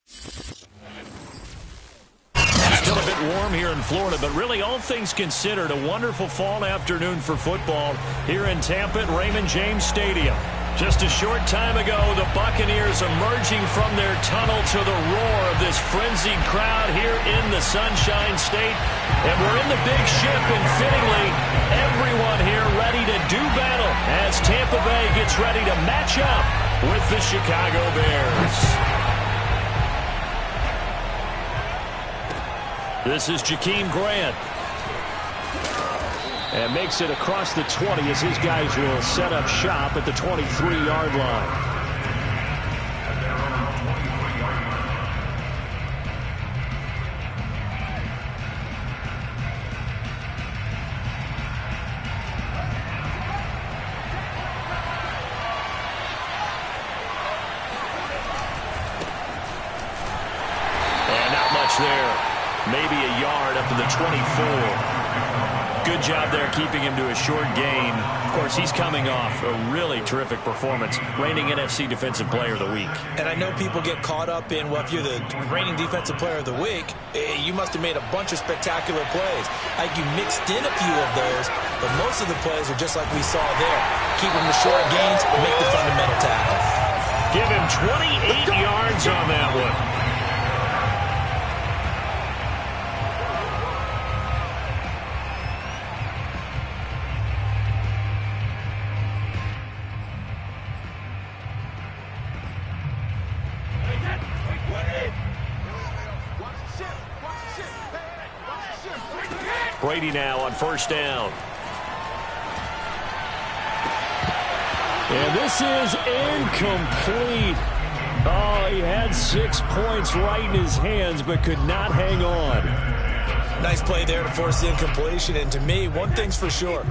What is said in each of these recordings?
Still a bit warm here in Florida, but really all things considered, a wonderful fall afternoon for football here in Tampa at Raymond James Stadium. Just a short time ago, the Buccaneers emerging from their tunnel to the roar of this frenzied crowd here in the Sunshine State. And we're in the big ship, and fittingly, everyone here ready to do battle as Tampa Bay gets ready to match up with the Chicago Bears. This is Jakeem Grant. And makes it across the 20 as his guys will set up shop at the 23-yard line. And not much there. Maybe a yard up to the 24. Good job there keeping him to a short gain. Of course, he's coming off a really terrific performance, reigning NFC Defensive Player of the Week. And I know people get caught up in, well, if you're the reigning Defensive Player of the Week, you must have made a bunch of spectacular plays. Like you mixed in a few of those, but most of the plays are just like we saw there. Keep him to short gains, make the fundamental tackle. Give him 28 yards on that one. Brady now on first down. And this is incomplete. Oh, he had 6 points right in his hands, but could not hang on. Nice play there to force the incompletion. And to me, one thing's for sure.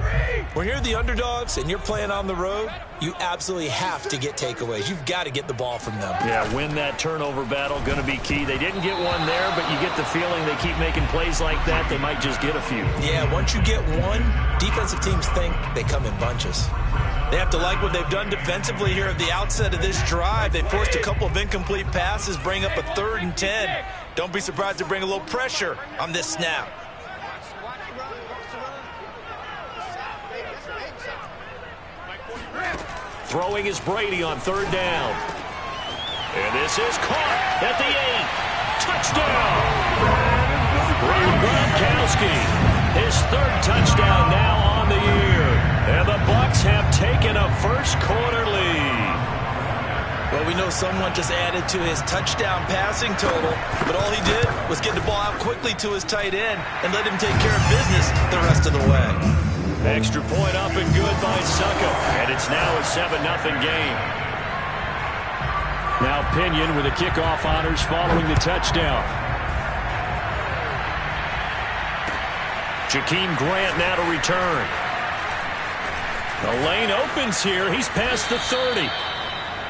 When you're the underdogs and you're playing on the road, you absolutely have to get takeaways. You've got to get the ball from them. Yeah, win that turnover battle, going to be key. They didn't get one there, but you get the feeling they keep making plays like that, they might just get a few. Yeah, once you get one, defensive teams think they come in bunches. They have to like what they've done defensively here at the outset of this drive. They forced a couple of incomplete passes, bring up a 3rd and 10. Don't be surprised to bring a little pressure on this snap. Throwing is Brady on 3rd down. And this is caught at the 8. Touchdown! Rob Gronkowski, his 3rd touchdown now on the year. And the Bucs have taken a first-quarter lead. Well, we know someone just added to his touchdown passing total, but all he did was get the ball out quickly to his tight end and let him take care of business the rest of the way. Extra point up and good by Succop, and it's now a 7-0 game. Now Pinion with the kickoff honors following the touchdown. Jakeem Grant now to return. The lane opens here. He's past the 30.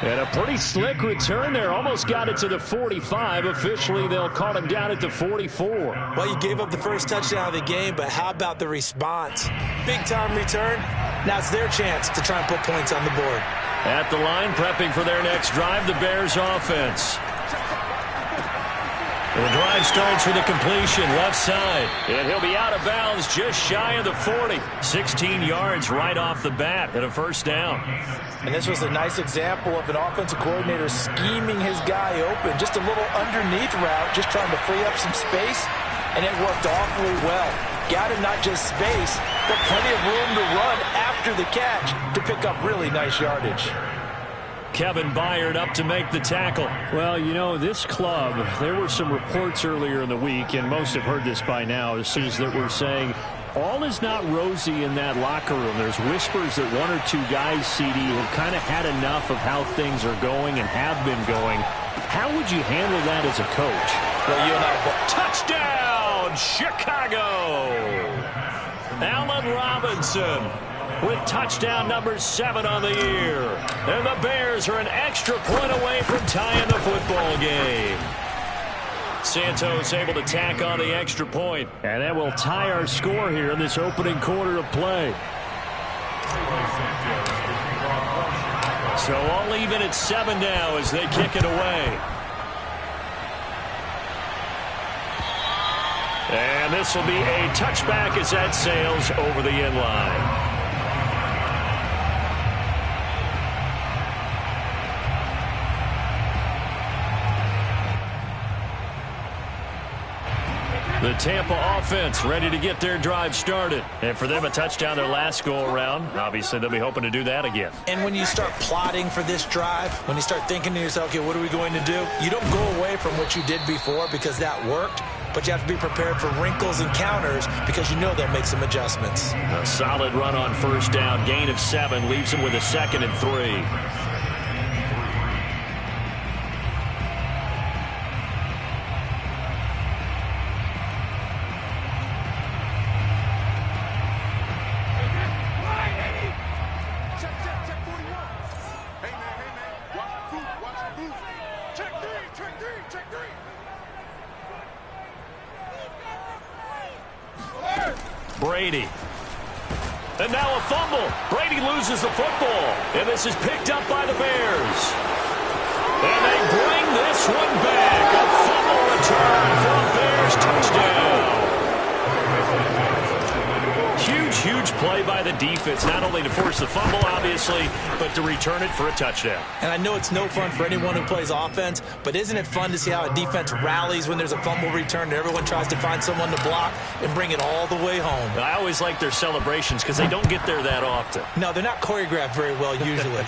And a pretty slick return there. Almost got it to the 45. Officially, they'll call him down at the 44. Well, you gave up the first touchdown of the game, but how about the response? Big-time return. Now it's their chance to try and put points on the board. At the line, prepping for their next drive, the Bears offense. The drive starts with a completion, left side. And he'll be out of bounds just shy of the 40. 16 yards right off the bat and a first down. And this was a nice example of an offensive coordinator scheming his guy open. Just a little underneath route, just trying to free up some space. And it worked awfully well. Got him not just space, but plenty of room to run after the catch to pick up really nice yardage. Kevin Byard up to make the tackle. Well, you know, this club, there were some reports earlier in the week, and most have heard this by now, is that we're saying all is not rosy in that locker room. There's whispers that 1 or 2 guys, CD, have kind of had enough of how things are going and have been going. How would you handle that as a coach? Well, you and I... Touchdown, Chicago! Allen Robinson with touchdown number 7 on the year. And the Bears are an extra point away from tying the football game. Santos able to tack on the extra point. And that will tie our score here in this opening quarter of play. So all even at 7 now as they kick it away. this will be a touchback as that sails over the end line. The Tampa offense ready to get their drive started. And for them, a touchdown their last go-around. Obviously, they'll be hoping to do that again. And when you start plotting for this drive, when you start thinking to yourself, okay, what are we going to do? You don't go away from what you did before because that worked, but you have to be prepared for wrinkles and counters because you know they'll make some adjustments. A solid run on first down. Gain of 7 leaves them with a 2nd and 3. Brady. And now a fumble. Brady loses the football. And this is picked up by the Bears. And they bring this one back. A fumble return for a Bears touchdown. Huge play by the defense, not only to force the fumble, obviously, but to return it for a touchdown. And I know it's no fun for anyone who plays offense, but isn't it fun to see how a defense rallies when there's a fumble return and everyone tries to find someone to block and bring it all the way home? I always like their celebrations because they don't get there that often. No, they're not choreographed very well usually.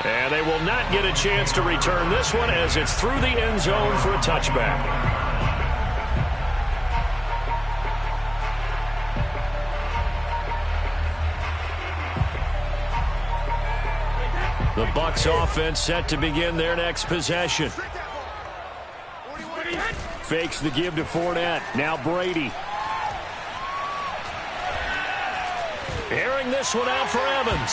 And they will not get a chance to return this one as it's through the end zone for a touchback. The Bucs offense set to begin their next possession. Fakes the give to Fournette. Now Brady. Airing this one out for Evans.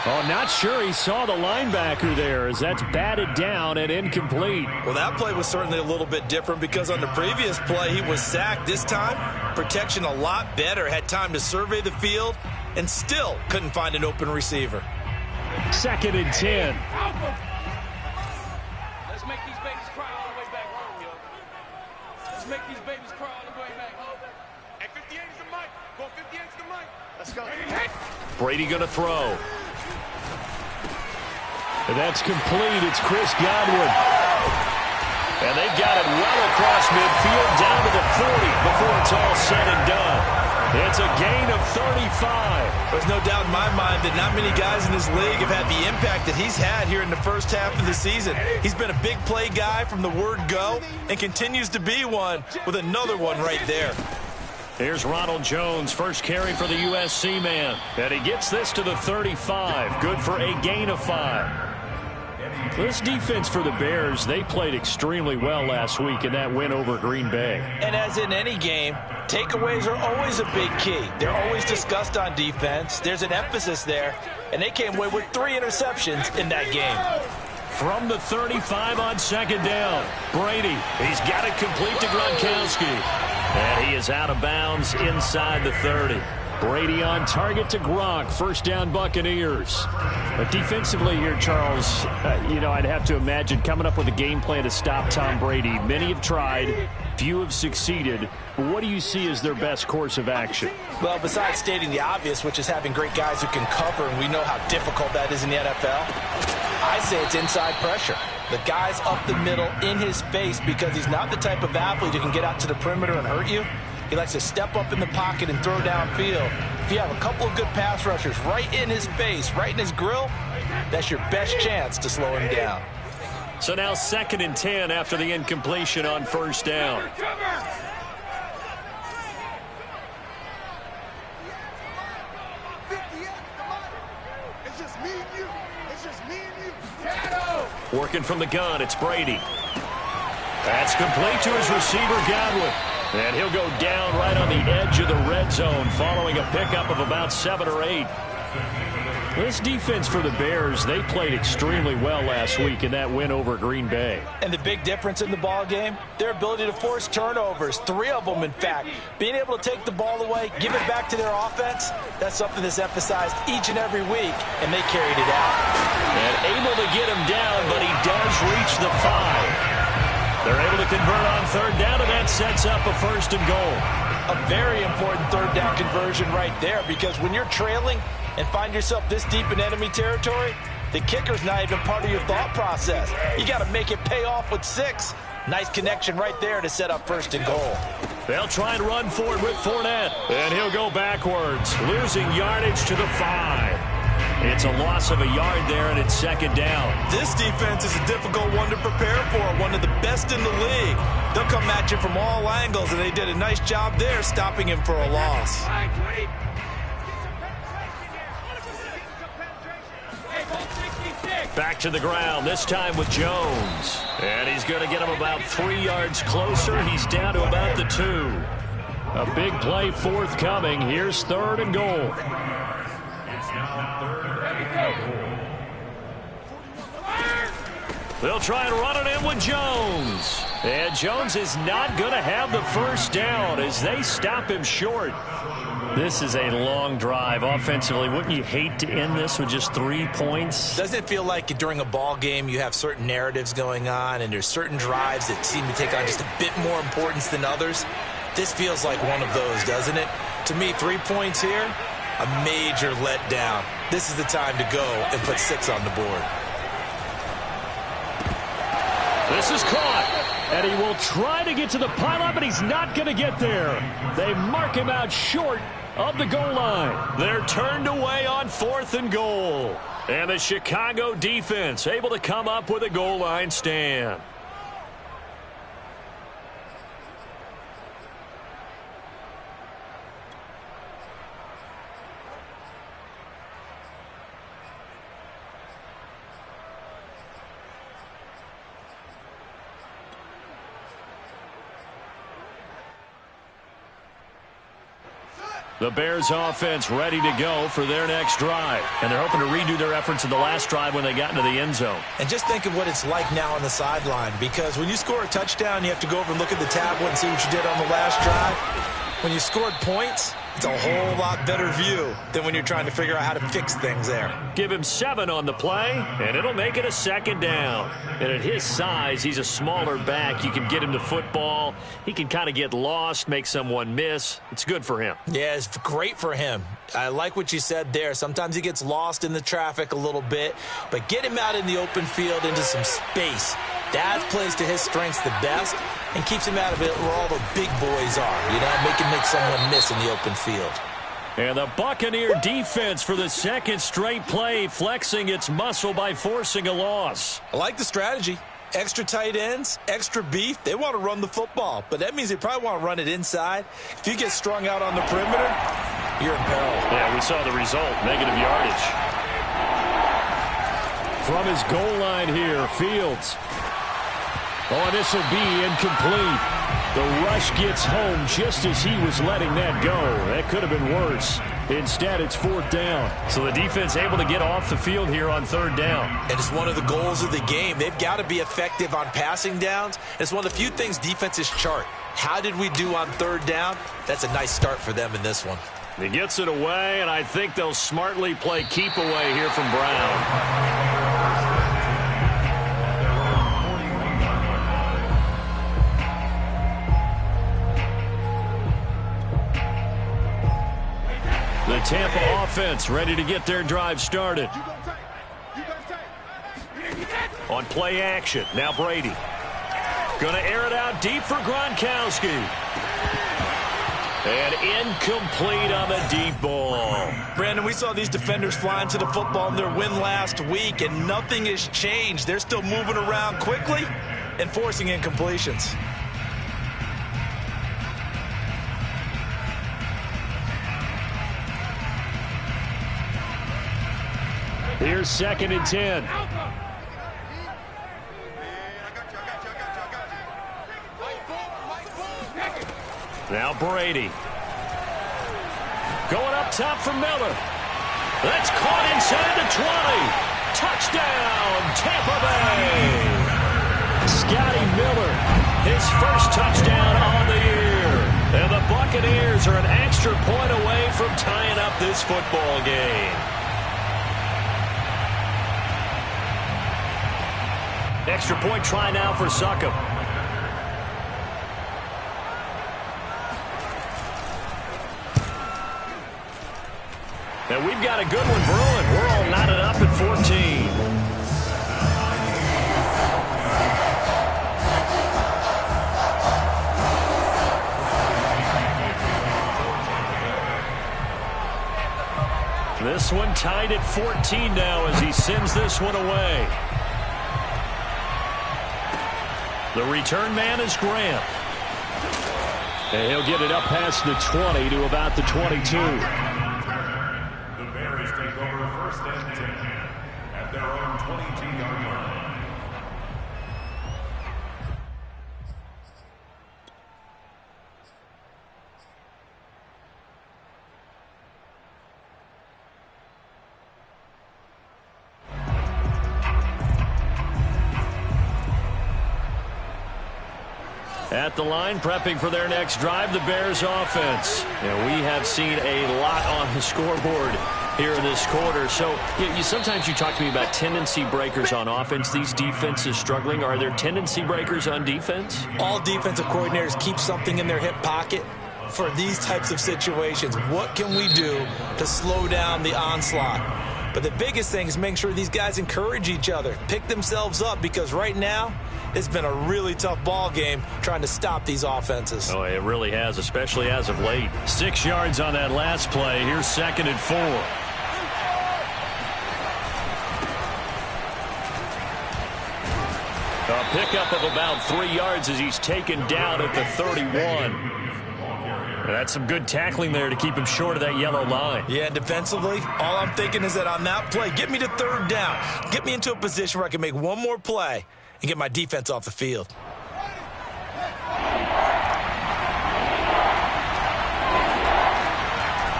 Oh, not sure he saw the linebacker there as that's batted down and incomplete. Well, that play was certainly a little bit different because on the previous play he was sacked. This time, protection a lot better. Had time to survey the field and still couldn't find an open receiver. 2nd and 10. Let's make these babies cry all the way back home, yo. Let's make these babies cry all the way back home. At 58 is the mic. Go 58 is the mic. Let's go. Brady going to throw. And that's complete. It's Chris Godwin. And they've got it well across midfield down to the 40 before it's all said and done. It's a gain of 35. There's no doubt in my mind that not many guys in this league have had the impact that he's had here in the first half of the season. He's been a big play guy from the word go and continues to be one with another one right there. Here's Ronald Jones, first carry for the USC man. And he gets this to the 35. Good for a gain of 5. This defense for the Bears, they played extremely well last week in that win over Green Bay. And as in any game, takeaways are always a big key. They're always discussed on defense. There's an emphasis there, and they came away with 3 interceptions in that game. From the 35 on 2nd down, Brady, he's got it complete to Gronkowski. And he is out of bounds inside the 30. Brady on target to Gronk. First down, Buccaneers. But defensively here, Charles, I'd have to imagine coming up with a game plan to stop Tom Brady. Many have tried. Few have succeeded. But what do you see as their best course of action? Well, besides stating the obvious, which is having great guys who can cover, and we know how difficult that is in the NFL, I say it's inside pressure. The guy's up the middle in his face because he's not the type of athlete who can get out to the perimeter and hurt you. He likes to step up in the pocket and throw downfield. If you have a couple of good pass rushers right in his face, right in his grill, that's your best chance to slow him down. So now 2nd and 10 after the incompletion on first down. It's just me and you. It's just me and you. Working from the gun, it's Brady. That's complete to his receiver, Godwin. And he'll go down right on the edge of the red zone following a pickup of about 7 or 8. This defense for the Bears, they played extremely well last week in that win over Green Bay. And the big difference in the ball game, their ability to force turnovers, 3 of them in fact. Being able to take the ball away, give it back to their offense, that's something that's emphasized each and every week, and they carried it out. And able to get him down, but he does reach the 5. They're able to convert on third down, and that sets up a first and goal. A very important third down conversion right there, because when you're trailing and find yourself this deep in enemy territory, the kicker's not even part of your thought process. You got to make it pay off with 6. Nice connection right there to set up first and goal. They'll try and run for it with Fournette, and he'll go backwards, losing yardage to the 5. It's a loss of a yard there, and it's second down. This defense is a difficult one to prepare for, one of the best in the league. They'll come at you from all angles, and they did a nice job there stopping him for a loss. Back to the ground, this time with Jones. And he's going to get him about 3 yards closer. He's down to about the 2. A big play forthcoming. Here's third and goal. They'll try and run it in with Jones. And Jones is not going to have the first down as they stop him short. This is a long drive offensively. Wouldn't you hate to end this with just 3 points? Doesn't it feel like during a ball game you have certain narratives going on and there's certain drives that seem to take on just a bit more importance than others? This feels like one of those, doesn't it? To me, 3 points here, a major letdown. This is the time to go and put 6 on the board. This is caught, and he will try to get to the pylon, but he's not going to get there. They mark him out short of the goal line. They're turned away on 4th and goal. And the Chicago defense able to come up with a goal line stand. The Bears offense ready to go for their next drive. And they're hoping to redo their efforts in the last drive when they got into the end zone. And just think of what it's like now on the sideline, because when you score a touchdown, you have to go over and look at the tablet and see what you did on the last drive. When you scored points, it's a whole lot better view than when you're trying to figure out how to fix things there. Give him 7 on the play, and it'll make it a second down. And at his size, he's a smaller back. You can get him to football. He can kind of get lost, make someone miss. It's good for him. Yeah, it's great for him. I like what you said there. Sometimes he gets lost in the traffic a little bit, but get him out in the open field into some space. That plays to his strengths the best and keeps him out of it where all the big boys are, make someone miss in the open field. And the Buccaneer defense for the second straight play, flexing its muscle by forcing a loss. I like the strategy. Extra tight ends, extra beef. They want to run the football, but that means they probably want to run it inside. If you get strung out on the perimeter, you're in peril. Yeah, we saw the result, negative yardage. From his goal line here, Fields. Oh, and this will be incomplete. The rush gets home just as he was letting that go. That could have been worse. Instead, it's 4th down. So the defense able to get off the field here on 3rd down. And it's one of the goals of the game. They've got to be effective on passing downs. It's one of the few things defenses chart. How did we do on 3rd down? That's a nice start for them in this one. He gets it away, and I think they'll smartly play keep away here from Brown. The Tampa offense ready to get their drive started. On play action, now Brady. Going to air it out deep for Gronkowski. And incomplete on the deep ball. Brandon, we saw these defenders flying to the football in their win last week, and nothing has changed. They're still moving around quickly and forcing incompletions. Here's 2nd and 10. Now Brady. Going up top for Miller. That's caught inside the 20. Touchdown, Tampa Bay. Scotty Miller, his first touchdown on the year. And the Buccaneers are an extra point away from tying up this football game. Extra point try now for Succop. And we've got a good one brewing. We're all knotted up at 14. This one tied at 14 now as he sends this one away. The return man is Grant. And he'll get it up past the 20 to about the 22. The Bears take over first and 10 at their own 22-yard line. At the line, prepping for their next drive, the Bears offense. And we have seen a lot on the scoreboard here in this quarter. So sometimes you talk to me about tendency breakers on offense. These defenses struggling. Are there tendency breakers on defense? All defensive coordinators keep something in their hip pocket for these types of situations. What can we do to slow down the onslaught? But the biggest thing is making sure these guys encourage each other, pick themselves up, because right now it's been a really tough ball game trying to stop these offenses. Oh, it really has, especially as of late. 6 yards on that last play. Here's 2nd and 4. A pickup of about 3 yards as he's taken down at the 31. That's some good tackling there to keep him short of that yellow line. Yeah, defensively, all I'm thinking is that on that play, get me to 3rd down. Get me into a position where I can make one more play and get my defense off the field.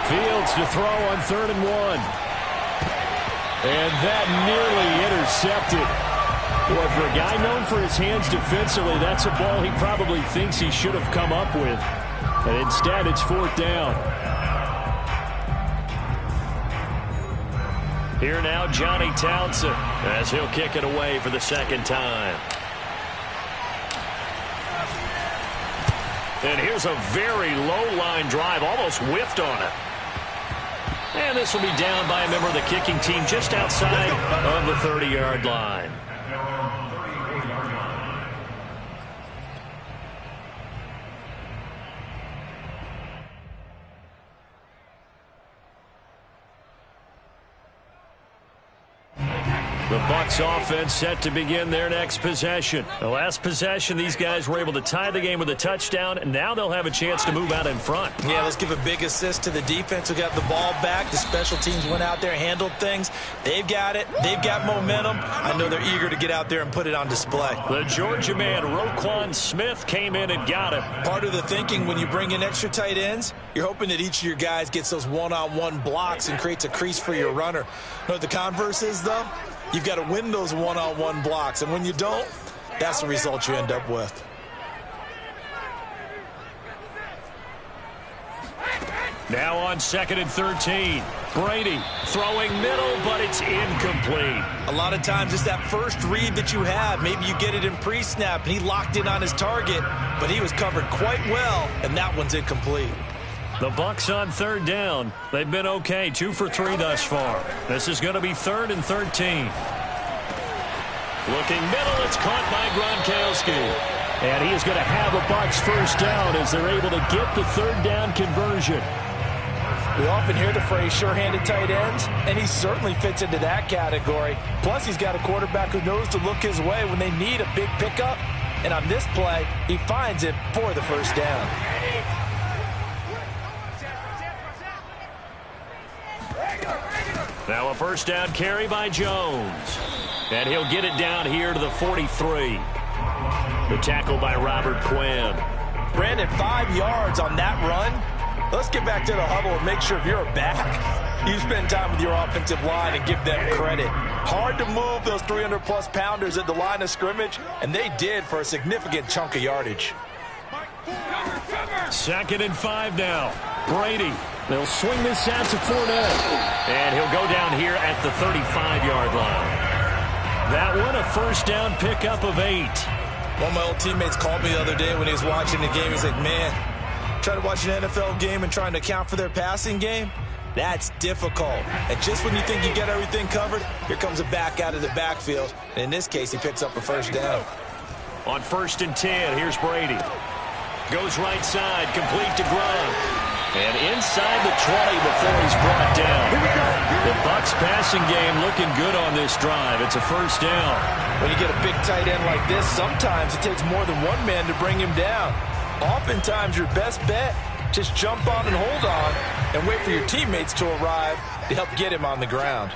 Fields to throw on 3rd and 1. And that nearly intercepted. Boy, for a guy known for his hands defensively, that's a ball he probably thinks he should have come up with. And instead, it's 4th down. Here now, Johnny Townsend, as he'll kick it away for the 2nd time. And here's a very low line drive, almost whiffed on it. And this will be down by a member of the kicking team just outside of the 30-yard line. The Bucs offense set to begin their next possession. The last possession, these guys were able to tie the game with a touchdown, and now they'll have a chance to move out in front. Yeah, let's give a big assist to the defense who got the ball back. The special teams went out there, handled things. They've got it. They've got momentum. I know they're eager to get out there and put it on display. The Georgia man, Roquan Smith, came in and got it. Part of the thinking when you bring in extra tight ends, you're hoping that each of your guys gets those one-on-one blocks and creates a crease for your runner. You know what the converse is, though? You've got to win those one-on-one blocks, and when you don't, that's the result you end up with. Now on 2nd and 13. Brady throwing middle, but it's incomplete. A lot of times it's that first read that you have. Maybe you get it in pre-snap, and he locked in on his target, but he was covered quite well, and that one's incomplete. The Bucs on 3rd down. They've been okay, 2 for 3 thus far. This is going to be 3rd and 13. Looking middle, it's caught by Gronkowski. And he is going to have a Bucs first down as they're able to get the 3rd down conversion. We often hear the phrase sure-handed tight ends, and he certainly fits into that category. Plus, he's got a quarterback who knows to look his way when they need a big pickup. And on this play, he finds it for the first down. Now a first down carry by Jones. And he'll get it down here to the 43. The tackle by Robert Quinn. Brandon, 5 yards on that run. Let's get back to the huddle and make sure if you're a back, you spend time with your offensive line and give them credit. Hard to move those 300-plus pounders at the line of scrimmage, and they did for a significant chunk of yardage. 2nd and 5 now. Brady. They'll swing this out to Fournette. And he'll go down here at the 35-yard line. That one, a first down pickup of 8. One of my old teammates called me the other day when he was watching the game. He's like, man, trying to watch an NFL game and trying to account for their passing game, That's difficult. And just when you think you get everything covered, here comes a back out of the backfield. And in this case, he picks up a first down. On 1st and 10, here's Brady. Goes right side, complete to Gronk. And inside the 20 before he's brought down. The Bucs passing game looking good on this drive. It's a first down. When you get a big tight end like this, sometimes it takes more than one man to bring him down. Oftentimes, your best bet, just jump on and hold on and wait for your teammates to arrive to help get him on the ground.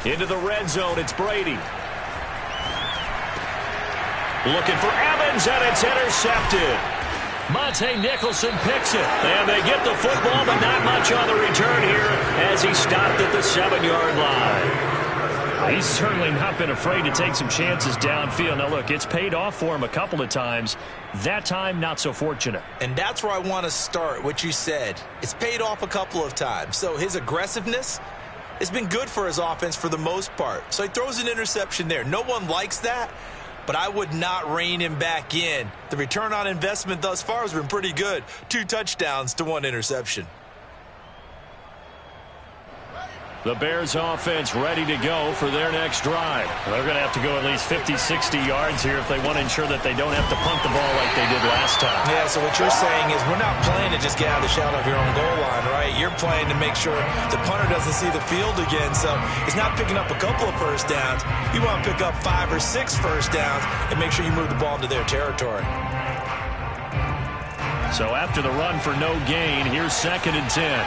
Into the red zone, it's Brady. Looking for Evans, and it's intercepted. Monte Nicholson picks it, and they get the football, but not much on the return here as he stopped at the 7-yard line. He's certainly not been afraid to take some chances downfield. Now, look, it's paid off for him a couple of times. That time, not so fortunate. And that's where I want to start, what you said. It's paid off a couple of times. So his aggressiveness has been good for his offense for the most part. So he throws an interception there. No one likes that, but I would not rein him back in. The return on investment thus far has been pretty good. 2 touchdowns to 1 interception. The Bears offense ready to go for their next drive. They're going to have to go at least 50, 60 yards here if they want to ensure that they don't have to punt the ball like they did last time. Yeah, so what you're saying is we're not playing to just get out of the shadow of your own goal line, right? You're playing to make sure the punter doesn't see the field again. So it's not picking up a couple of first downs. You want to pick up 5 or 6 first downs and make sure you move the ball into their territory. So after the run for no gain, here's 2nd and 10.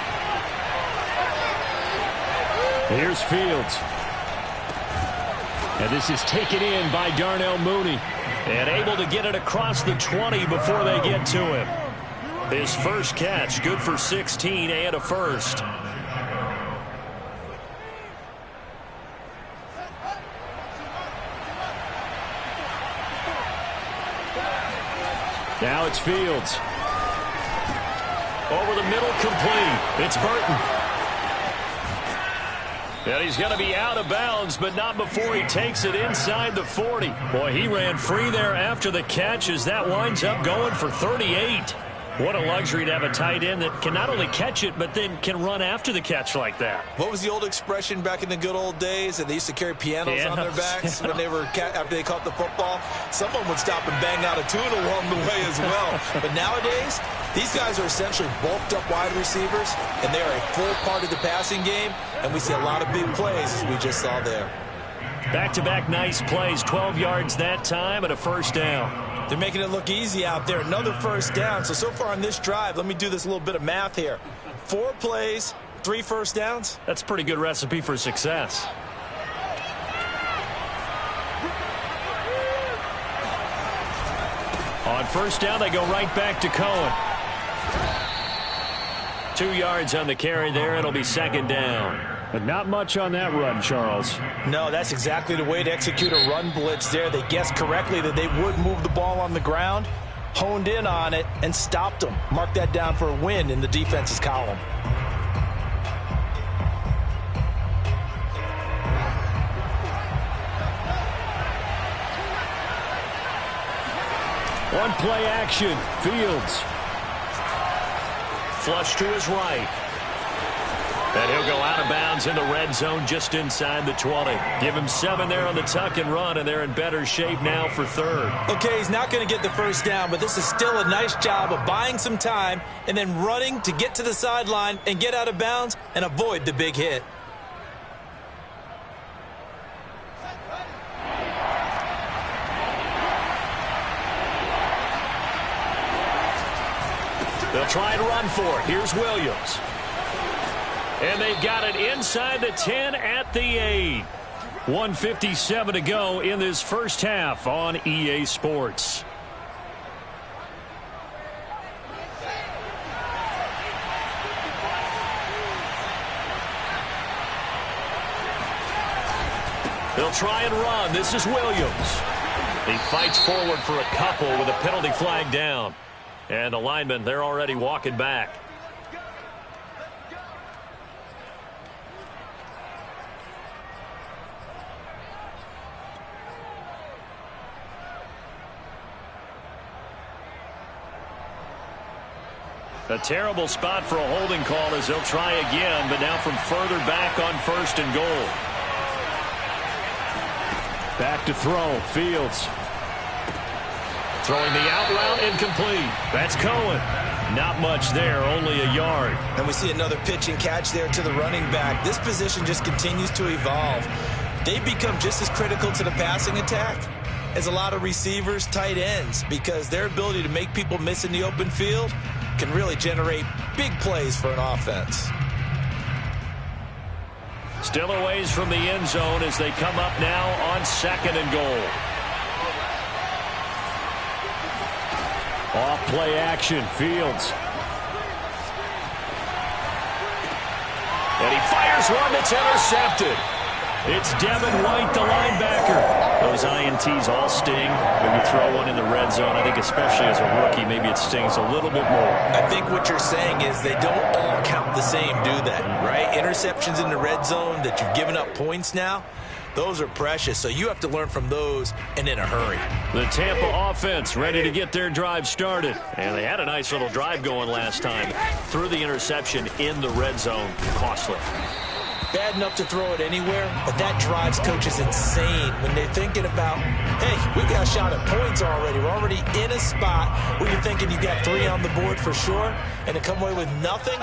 Here's Fields. And this is taken in by Darnell Mooney. And able to get it across the 20 before they get to him. His first catch, good for 16 and a first. Now it's Fields. Over the middle, complete. It's Burton. And he's going to be out of bounds, but not before he takes it inside the 40. Boy, he ran free there after the catch as that winds up going for 38. What a luxury to have a tight end that can not only catch it, but then can run after the catch like that. What was the old expression back in the good old days? And they used to carry pianos on their backs when they were after they caught the football. Someone would stop and bang out a tune along the way as well. But nowadays, these guys are essentially bulked up wide receivers, and they are a full part of the passing game. And we see a lot of big plays, as we just saw there. Back-to-back nice plays, 12 yards that time and a first down. They're making it look easy out there. Another first down. So far on this drive, let me do this little bit of math here. 4 plays, 3 first downs. That's a pretty good recipe for success. On first down, they go right back to Cohen. 2 yards on the carry there. It'll be 2nd down. But not much on that run, Charles. No, that's exactly the way to execute a run blitz there. They guessed correctly that they would move the ball on the ground, honed in on it, and stopped them. Mark that down for a win in the defense's column. One play action. Fields. Flush to his right. And he'll go out of bounds in the red zone just inside the 20. Give him 7 there on the tuck and run, and they're in better shape now for 3rd. Okay, he's not going to get the first down, but this is still a nice job of buying some time and then running to get to the sideline and get out of bounds and avoid the big hit. They'll try and run for it. Here's Williams. And they've got it inside the 10 at the 8. 1:57 to go in this first half on EA Sports. They'll try and run. This is Williams. He fights forward for a couple with a penalty flag down. And the linemen, they're already walking back. A terrible spot for a holding call as they'll try again, but now from further back on 1st and goal. Back to throw. Fields. Throwing the out route incomplete. That's Cohen. Not much there, only a yard. And we see another pitch and catch there to the running back. This position just continues to evolve. They've become just as critical to the passing attack as a lot of receivers, tight ends, because their ability to make people miss in the open field can really generate big plays for an offense. Still a ways from the end zone as they come up now on 2nd and goal. Off play action. Fields. And he fires one that's intercepted. It's Devin White, the linebacker. Those INTs all sting when you throw one in the red zone. I think especially as a rookie, maybe it stings a little bit more. I think what you're saying is they don't all count the same, do they? Right? Interceptions in the red zone that you've given up points now, those are precious. So you have to learn from those and in a hurry. The Tampa offense ready to get their drive started. And they had a nice little drive going last time. Threw the interception in the red zone. Costly. Bad enough to throw it anywhere, but that drives coaches insane when they're thinking about, hey, we got a shot at points already. We're already in a spot where you're thinking you got 3 on the board for sure, and to come away with nothing,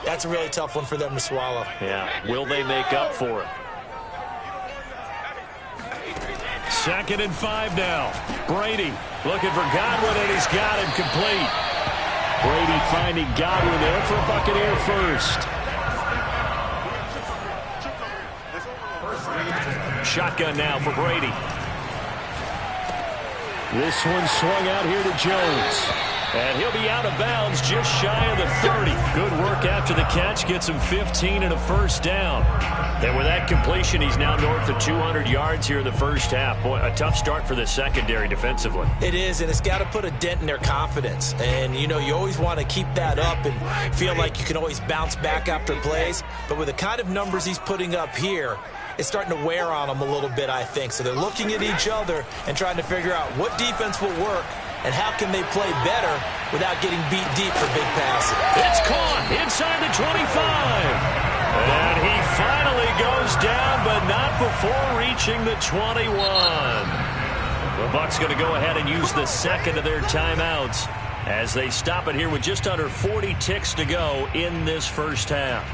that's a really tough one for them to swallow. Yeah, will they make up for it? 2nd and 5 now. Brady looking for Godwin, and he's got him complete. Brady finding Godwin there for a Buccaneer first. Shotgun now for Brady. This one swung out here to Jones. And he'll be out of bounds just shy of the 30. Good work after the catch. Gets him 15 and a first down. And with that completion, he's now north of 200 yards here in the first half. Boy, a tough start for the secondary defensively. It is, and it's got to put a dent in their confidence. And, you know, you always want to keep that up and feel like you can always bounce back after plays. But with the kind of numbers he's putting up here, it's starting to wear on them a little bit, I think. So they're looking at each other and trying to figure out what defense will work and how can they play better without getting beat deep for big passes. It's caught inside the 25. And he finally goes down, but not before reaching the 21. The Bucs going to go ahead and use the second of their timeouts as they stop it here with just under 40 ticks to go in this first half.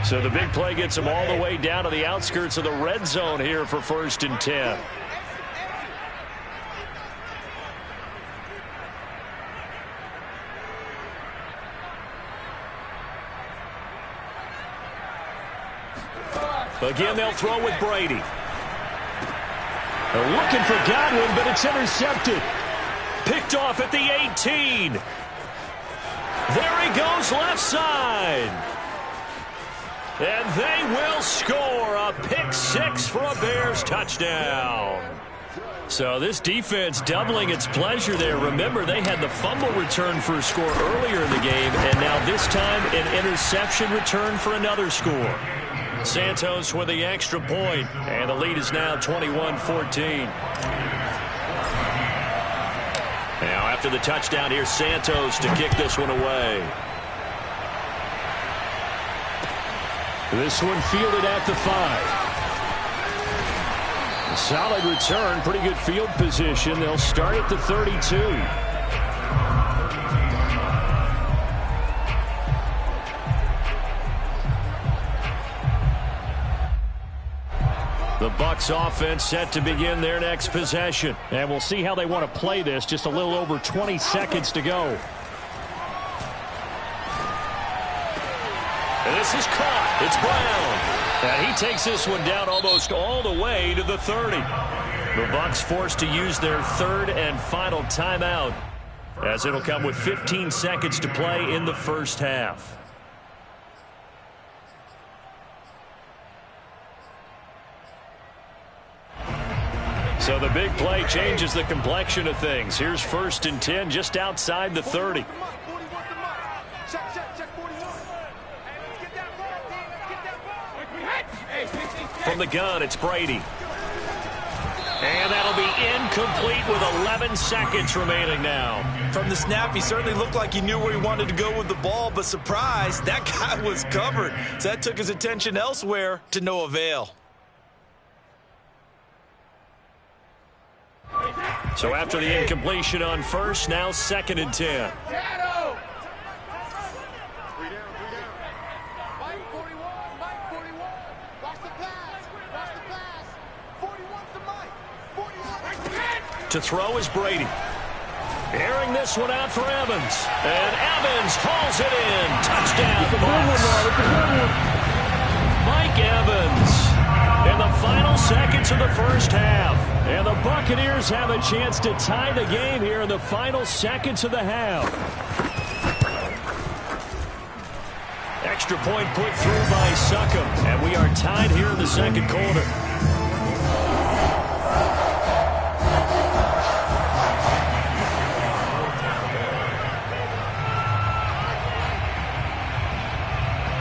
So the big play gets them all the way down to the outskirts of the red zone here for 1st and 10. Again, they'll throw with Brady. They're looking for Godwin, but it's intercepted. Picked off at the 18. There he goes left side. And they will score a pick 6 for a Bears touchdown. So this defense doubling its pleasure there. Remember, they had the fumble return for a score earlier in the game, and now this time an interception return for another score. Santos with the extra point, and the lead is now 21-14. Now after the touchdown, here's Santos to kick this one away. This one fielded at the 5. Solid return, pretty good field position. They'll start at the 32. The Bucs offense set to begin their next possession. And we'll see how they want to play this. Just a little over 20 seconds to go. And this is caught. It's Brown. And he takes this one down almost all the way to the 30. The Bucs forced to use their third and final timeout, as it'll come with 15 seconds to play in the first half. So the big play changes the complexion of things. Here's 1st and 10 just outside the 30. From the gun, it's Brady. And that'll be incomplete with 11 seconds remaining now. From the snap, he certainly looked like he knew where he wanted to go with the ball, but surprise, that guy was covered. So that took his attention elsewhere to no avail. So after the incompletion on first, now 2nd and 10. To throw is Brady. Airing this one out for Evans. And Evans hauls it in. Touchdown, Bucs. Mike Evans in the final seconds of the first half. And the Buccaneers have a chance to tie the game here in the final seconds of the half. Extra point put through by Succop. And we are tied here in the second quarter.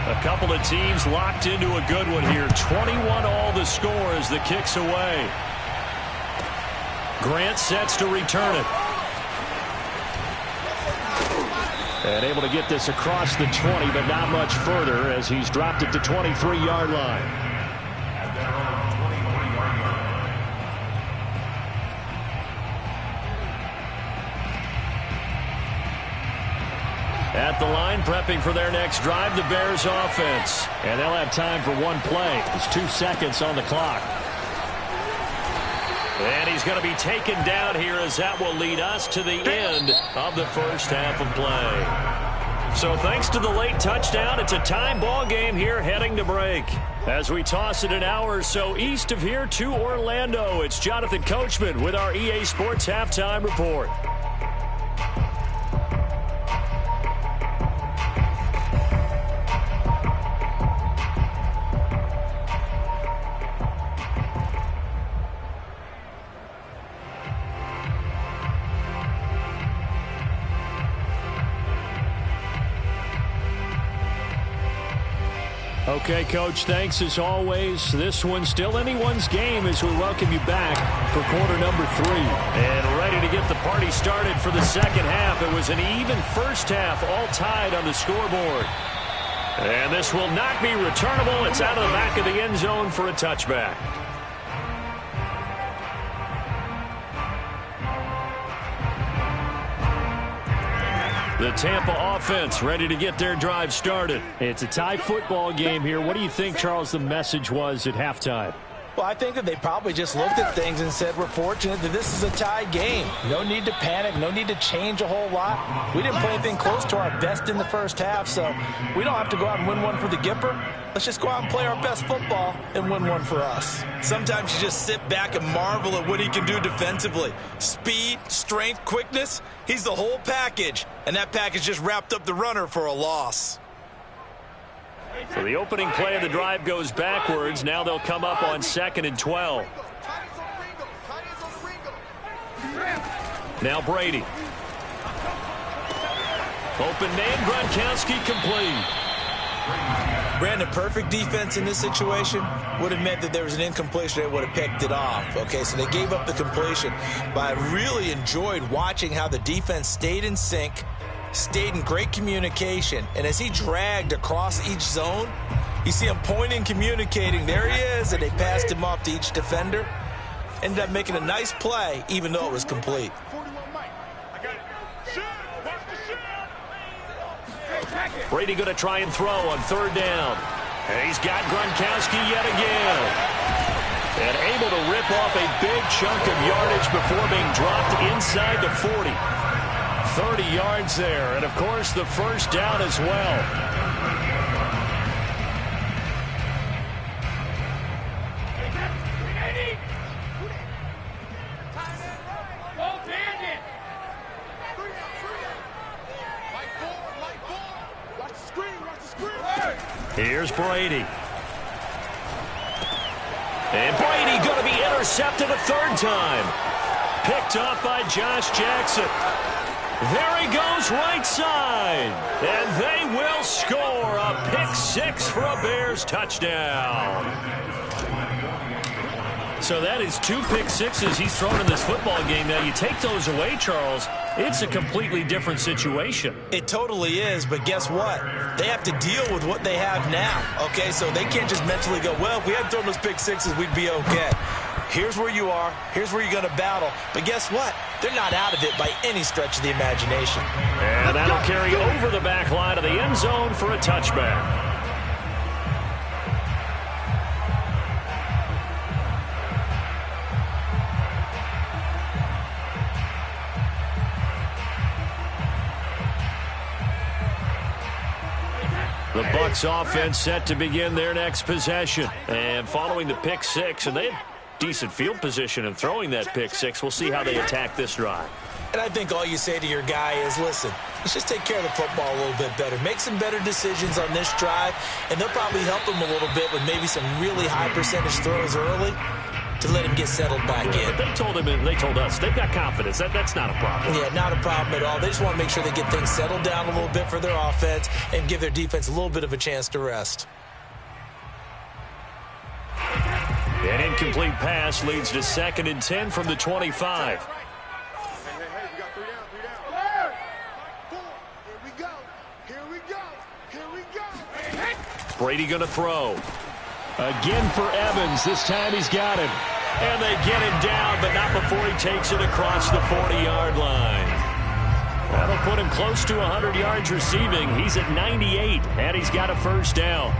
A couple of teams locked into a good one here. 21-all the score as the kick's away. Grant sets to return it. And able to get this across the 20, but not much further as he's dropped it to 23-yard line. At the line, prepping for their next drive, the Bears offense. And they'll have time for one play. There's 2 seconds on the clock. And he's going to be taken down here as that will lead us to the end of the first half of play. So thanks to the late touchdown, it's a time ball game here heading to break. As we toss it an hour or so east of here to Orlando, it's Jonathan Coachman with our EA Sports Halftime Report. Okay, Coach, thanks as always. This one's still anyone's game as we welcome you back for quarter number 3. And ready to get the party started for the second half. It was an even first half, all tied on the scoreboard. And this will not be returnable. It's out of the back of the end zone for a touchback. The Tampa offense ready to get their drive started. It's a tie football game here. What do you think, Charles, the message was at halftime? Well, I think that they probably just looked at things and said, we're fortunate that this is a tie game. No need to panic. No need to change a whole lot. We didn't play anything close to our best in the first half, so we don't have to go out and win one for the Gipper. Let's just go out and play our best football and win one for us. Sometimes you just sit back and marvel at what he can do defensively. Speed, strength, quickness, he's the whole package. And that package just wrapped up the runner for a loss. So the opening play of the drive goes backwards. Now they'll come up on 2nd and 12. Now Brady. Open man, Gronkowski complete. Brandon, perfect defense in this situation would have meant that there was an incompletion. They would have picked it off. Okay, so they gave up the completion. But I really enjoyed watching how the defense stayed in sync, stayed in great communication, and as he dragged across each zone, you see him pointing, communicating. There he is, and they passed him off to each defender. Ended up making a nice play, even though it was complete. Brady going to try and throw on 3rd down. And he's got Gronkowski yet again. And able to rip off a big chunk of yardage before being dropped inside the 40. 30 yards there, and of course the first down as well. Here's Brady. And Brady going to be intercepted a 3rd time. Picked off by Josh Jackson. There he goes right side. And they will score a pick 6 for a Bears touchdown. So that is 2 pick sixes he's thrown in this football game. Now, you take those away, Charles, it's a completely different situation. It totally is, but guess what? They have to deal with what they have now, okay? So they can't just mentally go, well, if we hadn't thrown those pick sixes, we'd be okay. Here's where you are. Here's where you're going to battle. But guess what? They're not out of it by any stretch of the imagination. And that'll carry over the back line of the end zone for a touchback. The Bucs offense set to begin their next possession. And following the pick six, and they had decent field position in throwing that pick six. We'll see how they attack this drive. And I think all you say to your guy is, listen, let's just take care of the football a little bit better. Make some better decisions on this drive, and they'll probably help him a little bit with maybe some really high percentage throws early to let him get settled back in. They told him, and they told us, they've got confidence. That's not a problem. Yeah, not a problem at all. They just want to make sure they get things settled down a little bit for their offense and give their defense a little bit of a chance to rest. An incomplete pass leads to 2nd and 10 from the 25. Hey, we got 3 down. 4. Here we go. Brady going to throw. Again for Evans. This time he's got him. And they get him down, but not before he takes it across the 40-yard line. That'll put him close to 100 yards receiving. He's at 98, and he's got a first down.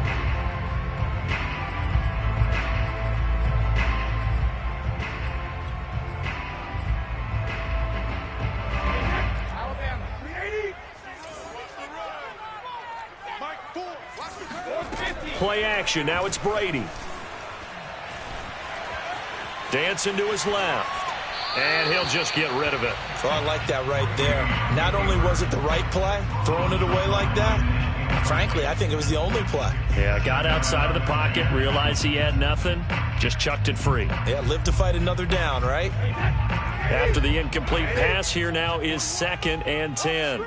Play action. Now it's Brady. Dancing to his left. And he'll just get rid of it. So I like that right there. Not only was it the right play, throwing it away like that, frankly, I think it was the only play. Yeah, got outside of the pocket, realized he had nothing, just chucked it free. Yeah, live to fight another down, right? After the incomplete pass, here now is 2nd and 10.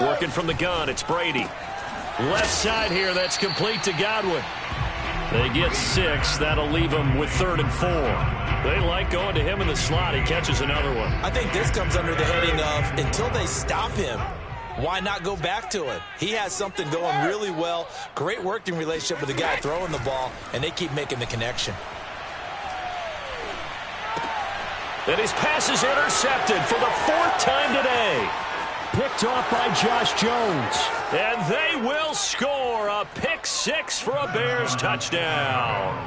Working from the gun, it's Brady. Left side here, that's complete to Godwin. They get 6. That'll leave them with 3rd and 4. They like going to him in the slot. He catches another one. I think this comes under the heading of until they stop him, why not go back to it? He has something going really well. Great working relationship with the guy throwing the ball, and they keep making the connection. And his pass is intercepted for the 4th time today. Picked off by Josh Jones. And they will score a pick 6 for a Bears touchdown.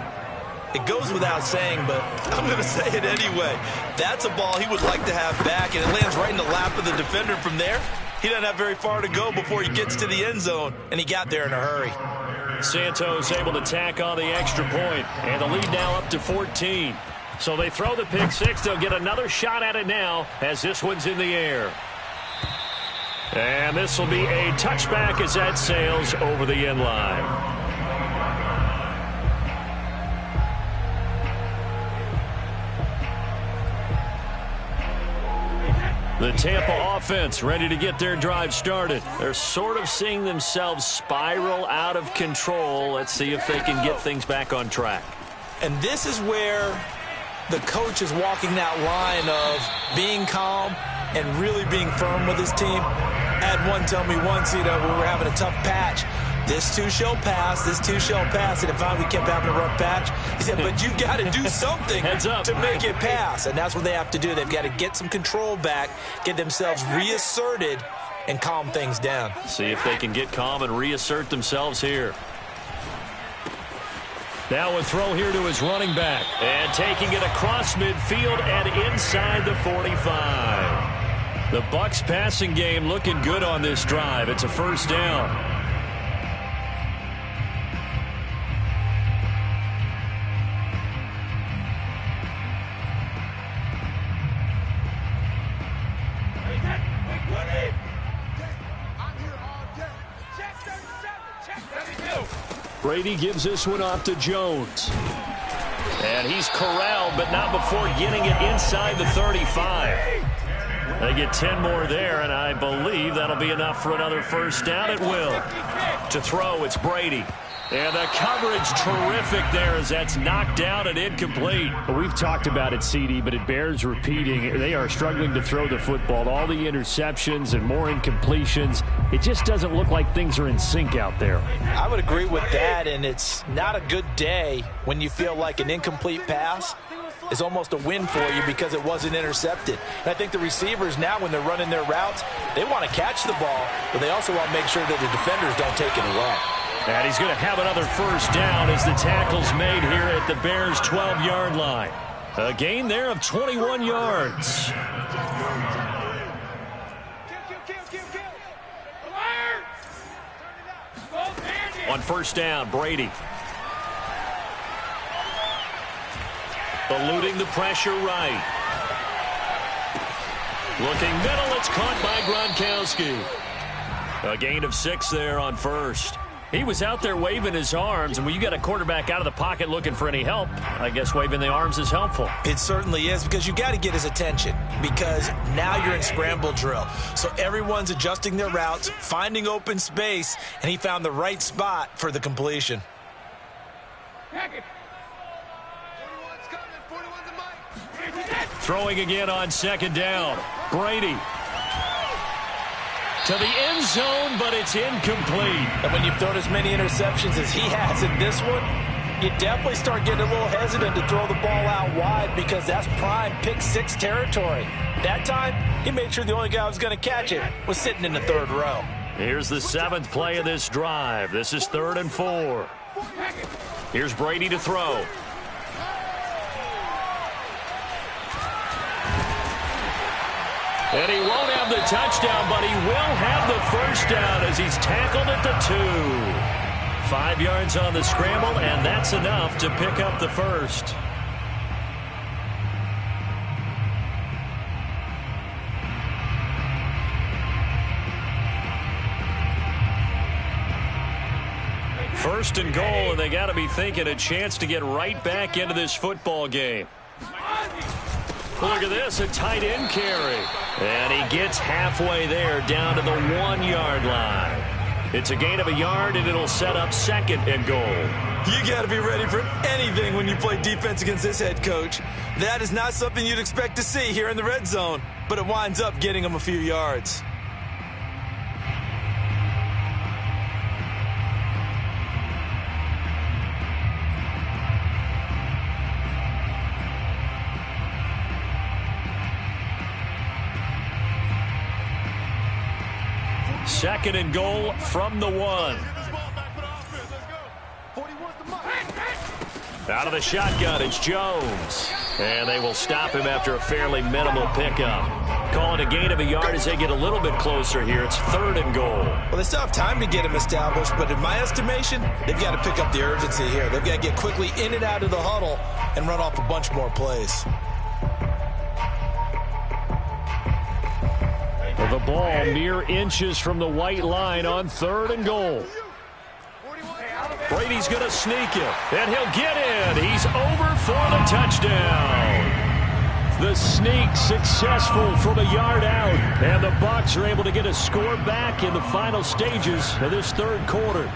It goes without saying, but I'm going to say it anyway. That's a ball he would like to have back, and it lands right in the lap of the defender from there. He doesn't have very far to go before he gets to the end zone, and he got there in a hurry. Santos able to tack on the extra point, and the lead now up to 14. So they throw the pick 6. They'll get another shot at it now as this one's in the air. And this will be a touchback as that sails over the end line. The Tampa offense ready to get their drive started. They're sort of seeing themselves spiral out of control. Let's see if they can get things back on track. And this is where the coach is walking that line of being calm and really being firm with his team. I had one tell me once, when we were having a tough patch, this too shall pass, this too shall pass. And finally we kept having a rough patch. He said, but you've got to do something to make it pass. And that's what they have to do. They've got to get some control back, get themselves reasserted, and calm things down. See if they can get calm and reassert themselves here. Now a throw here to his running back. And taking it across midfield and inside the 45. The Bucs passing game looking good on this drive. It's a first down. Brady gives this one off to Jones. And he's corralled, but not before getting it inside the 35. They get 10 more there, and I believe that'll be enough for another first down. It will. To throw, it's Brady. And the coverage terrific there as that's knocked down and incomplete. Well, we've talked about it, CD, but it bears repeating. They are struggling to throw the football. All the interceptions and more incompletions. It just doesn't look like things are in sync out there. I would agree with that, and it's not a good day when you feel like an incomplete pass is almost a win for you because it wasn't intercepted. And I think the receivers now, when they're running their routes, they want to catch the ball, but they also want to make sure that the defenders don't take it away. And he's going to have another first down as the tackle's made here at the Bears' 12-yard line. A gain there of 21 yards. On first down, Brady. Eluding the pressure right. Looking middle, it's caught by Gronkowski. A gain of 6 there on first. He was out there waving his arms, and when you got a quarterback out of the pocket looking for any help, I guess waving the arms is helpful. It certainly is, because you got to get his attention, because now you're in scramble drill. So everyone's adjusting their routes, finding open space, and he found the right spot for the completion. Throwing again on second down. Brady. To the end zone, but it's incomplete. And when you've thrown as many interceptions as he has in this one, you definitely start getting a little hesitant to throw the ball out wide because that's prime pick 6 territory. That time, he made sure the only guy who was going to catch it was sitting in the third row. Here's the 7th play of this drive. This is 3rd and 4. Here's Brady to throw. And he won't have the touchdown, but he will have the first down as he's tackled at the 2. 5 yards on the scramble, and that's enough to pick up the first. First and goal, and they got to be thinking a chance to get right back into this football game. Look at this, a tight end carry. And he gets halfway there down to the 1-yard line. It's a gain of a yard, and it'll set up 2nd and goal. You got to be ready for anything when you play defense against this head coach. That is not something you'd expect to see here in the red zone, but it winds up getting him a few yards. Second and goal from the 1. Out of the shotgun, it's Jones. And they will stop him after a fairly minimal pickup. Calling a gain of a yard as they get a little bit closer here. It's 3rd and goal. Well, they still have time to get him established, but in my estimation, they've got to pick up the urgency here. They've got to get quickly in and out of the huddle and run off a bunch more plays. The ball mere inches from the white line on 3rd and goal. Brady's going to sneak it, and he'll get in. He's over for the touchdown. The sneak successful from a yard out, and the Bucs are able to get a score back in the final stages of this 3rd quarter.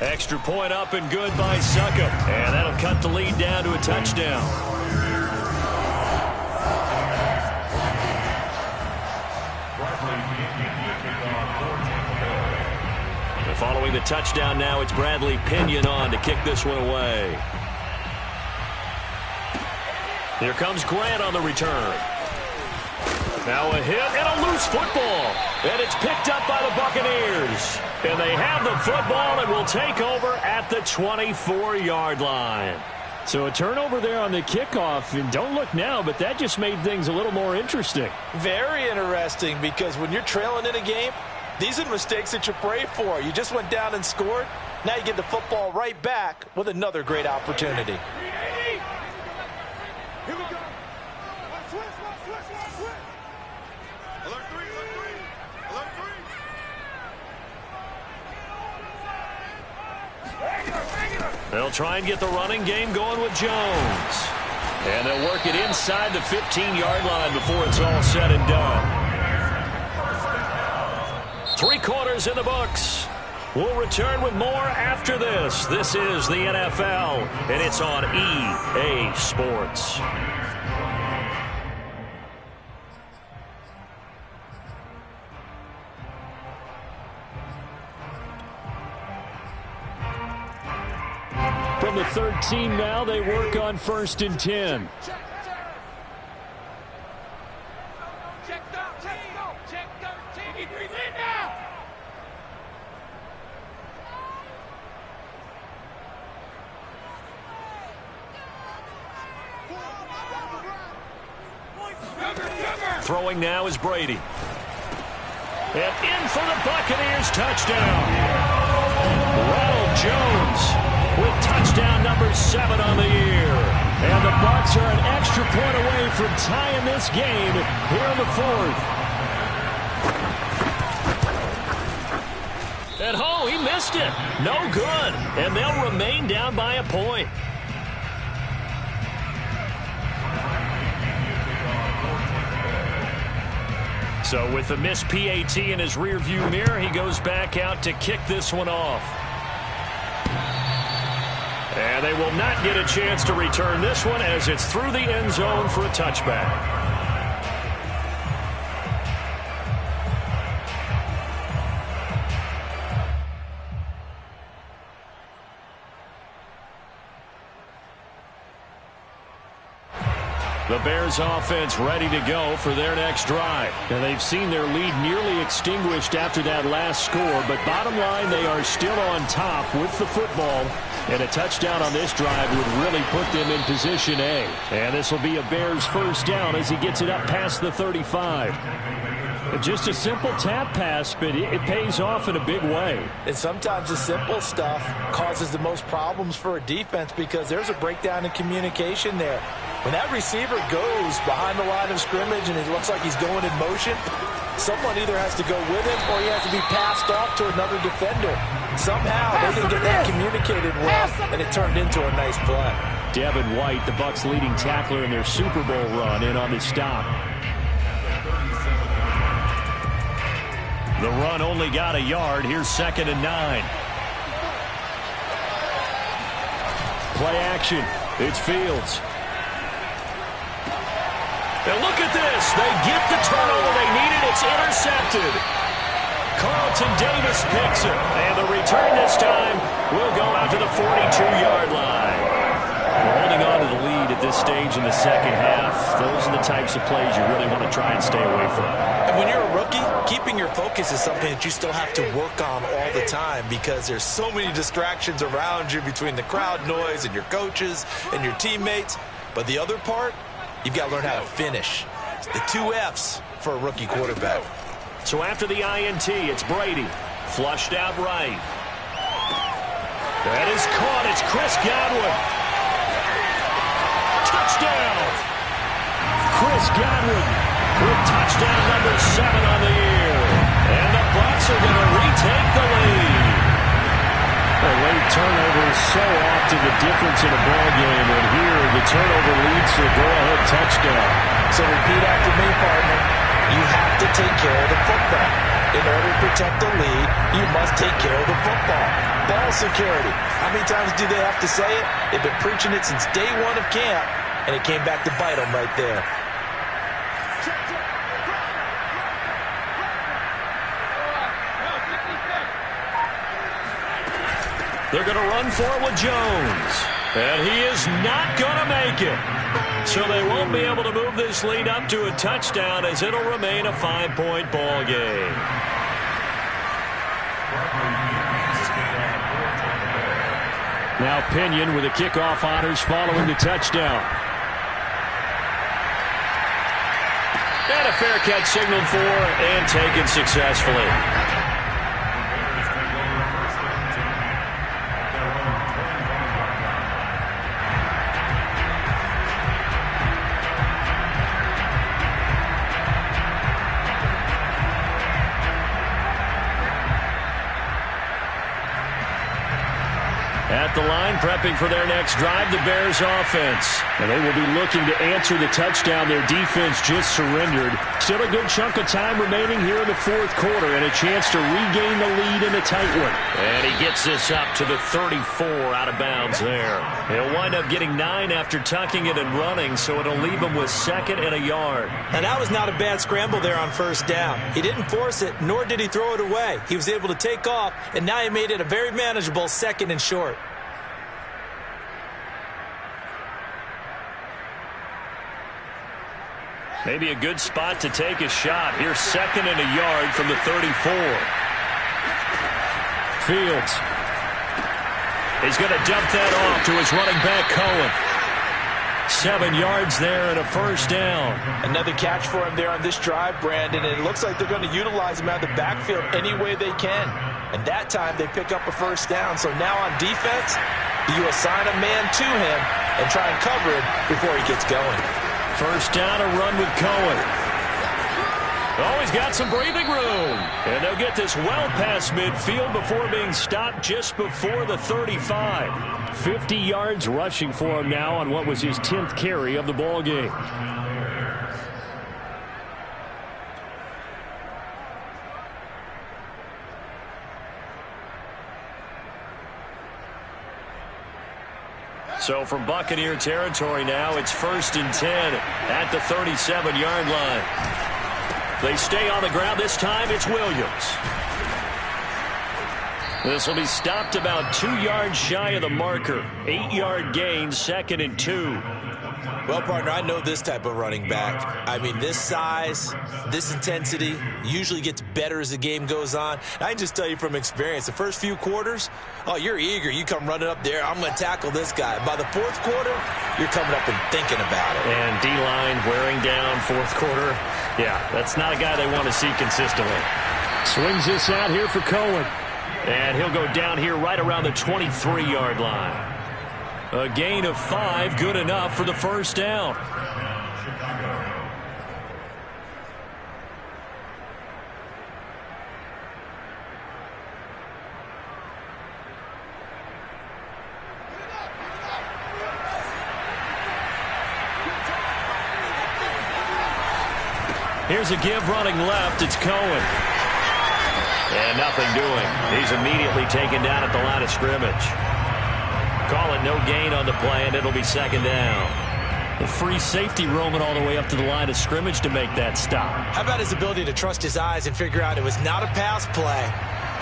Extra point up and good by Succop, and that'll cut the lead down to a touchdown. Following the touchdown now, it's Bradley Pinion on to kick this one away. Here comes Grant on the return. Now a hit and a loose football. And it's picked up by the Buccaneers. And they have the football and will take over at the 24-yard line. So a turnover there on the kickoff, and don't look now, but that just made things a little more interesting. Very interesting, because when you're trailing in a game, these are the mistakes that you pray for. You just went down and scored. Now you get the football right back with another great opportunity. Here we go. Switch. Alert 3. Alert 3. They'll try and get the running game going with Jones. And they'll work it inside the 15-yard line before it's all said and done. 3 quarters in the books. We'll return with more after this. This is the NFL, and it's on EA Sports. From the 13 now, they work on 1st and 10. Throwing now is Brady. And in for the Buccaneers touchdown. Ronald Jones with touchdown number 7 on the year. And the Bucs are an extra point away from tying this game here in the 4th. And he missed it. No good. And they'll remain down by a point. So with the missed PAT in his rearview mirror, he goes back out to kick this one off. And they will not get a chance to return this one as it's through the end zone for a touchback. The Bears offense ready to go for their next drive. And they've seen their lead nearly extinguished after that last score, but bottom line, they are still on top with the football, and a touchdown on this drive would really put them in position A. And this will be a Bears first down as he gets it up past the 35. Just a simple tap pass, but it pays off in a big way. And sometimes the simple stuff causes the most problems for a defense because there's a breakdown in communication there. When that receiver goes behind the line of scrimmage and it looks like he's going in motion, someone either has to go with him or he has to be passed off to another defender. Somehow they didn't get that communicated well, and it turned into a nice play. Devin White, the Bucs' leading tackler in their Super Bowl run, in on the stop. The run only got a yard. Here's 2nd and 9. Play action. It's Fields. And look at this. They get the turnover they needed. It's intercepted. Carlton Davis picks it. And the return this time will go out to the 42-yard line. We're holding on to the lead at this stage in the second half. Those are the types of plays you really want to try and stay away from. And when you're a rookie, keeping your focus is something that you still have to work on all the time because there's so many distractions around you between the crowd noise and your coaches and your teammates. But the other part, you've got to learn how to finish. It's the 2 F's for a rookie quarterback. So after the INT, it's Brady. Flushed out right. That is caught. It's Chris Godwin. Touchdown! Chris Godwin with touchdown number 7 on the year. And the Bucs are going to retake the lead. A late turnover is so often the difference in a ball game, and here the turnover leads to a go-ahead touchdown. So repeat after me, partner. You have to take care of the football. In order to protect the lead, you must take care of the football. Ball security. How many times do they have to say it? They've been preaching it since day 1 of camp, and it came back to bite them right there. They're going to run for it with Jones. And he is not going to make it. So they won't be able to move this lead up to a touchdown as it'll remain a 5-point ball game. Now Pinion with the kickoff honors following the touchdown. And a fair catch signaled for and taken successfully. At at the line, prepping for their next drive, the Bears offense. And they will be looking to answer the touchdown their defense just surrendered. Still a good chunk of time remaining here in the fourth quarter and a chance to regain the lead in a tight one. And he gets this up to the 34 out of bounds there. He'll wind up getting 9 after tucking it and running, so it'll leave him with 2nd and a yard. And that was not a bad scramble there on first down. He didn't force it, nor did he throw it away. He was able to take off, and now he made it a very manageable 2nd and short. Maybe a good spot to take a shot. Here's 2nd and a yard from the 34. Fields. He's going to dump that off to his running back, Cohen. 7 yards there and a first down. Another catch for him there on this drive, Brandon, and it looks like they're going to utilize him out of the backfield any way they can. And that time they pick up a first down. So now on defense, you assign a man to him and try and cover him before he gets going. First down, a run with Cohen. Oh, he's got some breathing room. And they'll get this well past midfield before being stopped just before the 35. 50 yards rushing for him now on what was his 10th carry of the ball game. So from Buccaneer territory now, it's 1st and 10 at the 37-yard line. They stay on the ground. This time it's Williams. This will be stopped about 2 yards shy of the marker. 8-yard gain, 2nd and 2. Well, partner, I know this type of running back. I mean, this size, this intensity usually gets better as the game goes on. I can just tell you from experience, the first few quarters, oh, you're eager. You come running up there, I'm going to tackle this guy. By the fourth quarter, you're coming up and thinking about it. And D-line wearing down fourth quarter. Yeah, that's not a guy they want to see consistently. Swings this out here for Cohen. And he'll go down here right around the 23-yard line. A gain of 5, good enough for the first down. Here's a give running left. It's Cohen. And nothing doing. He's immediately taken down at the line of scrimmage. Call it no gain on the play, and it'll be 2nd down. The free safety roaming all the way up to the line of scrimmage to make that stop. How about his ability to trust his eyes and figure out it was not a pass play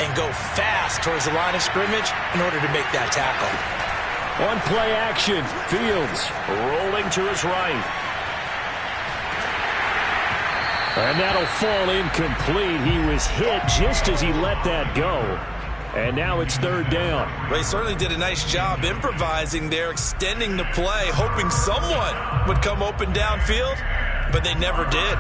and go fast towards the line of scrimmage in order to make that tackle. On play action, Fields rolling to his right. And that'll fall incomplete. He was hit just as he let that go. And now it's 3rd down. They certainly did a nice job improvising there, extending the play, hoping someone would come open downfield, but they never did.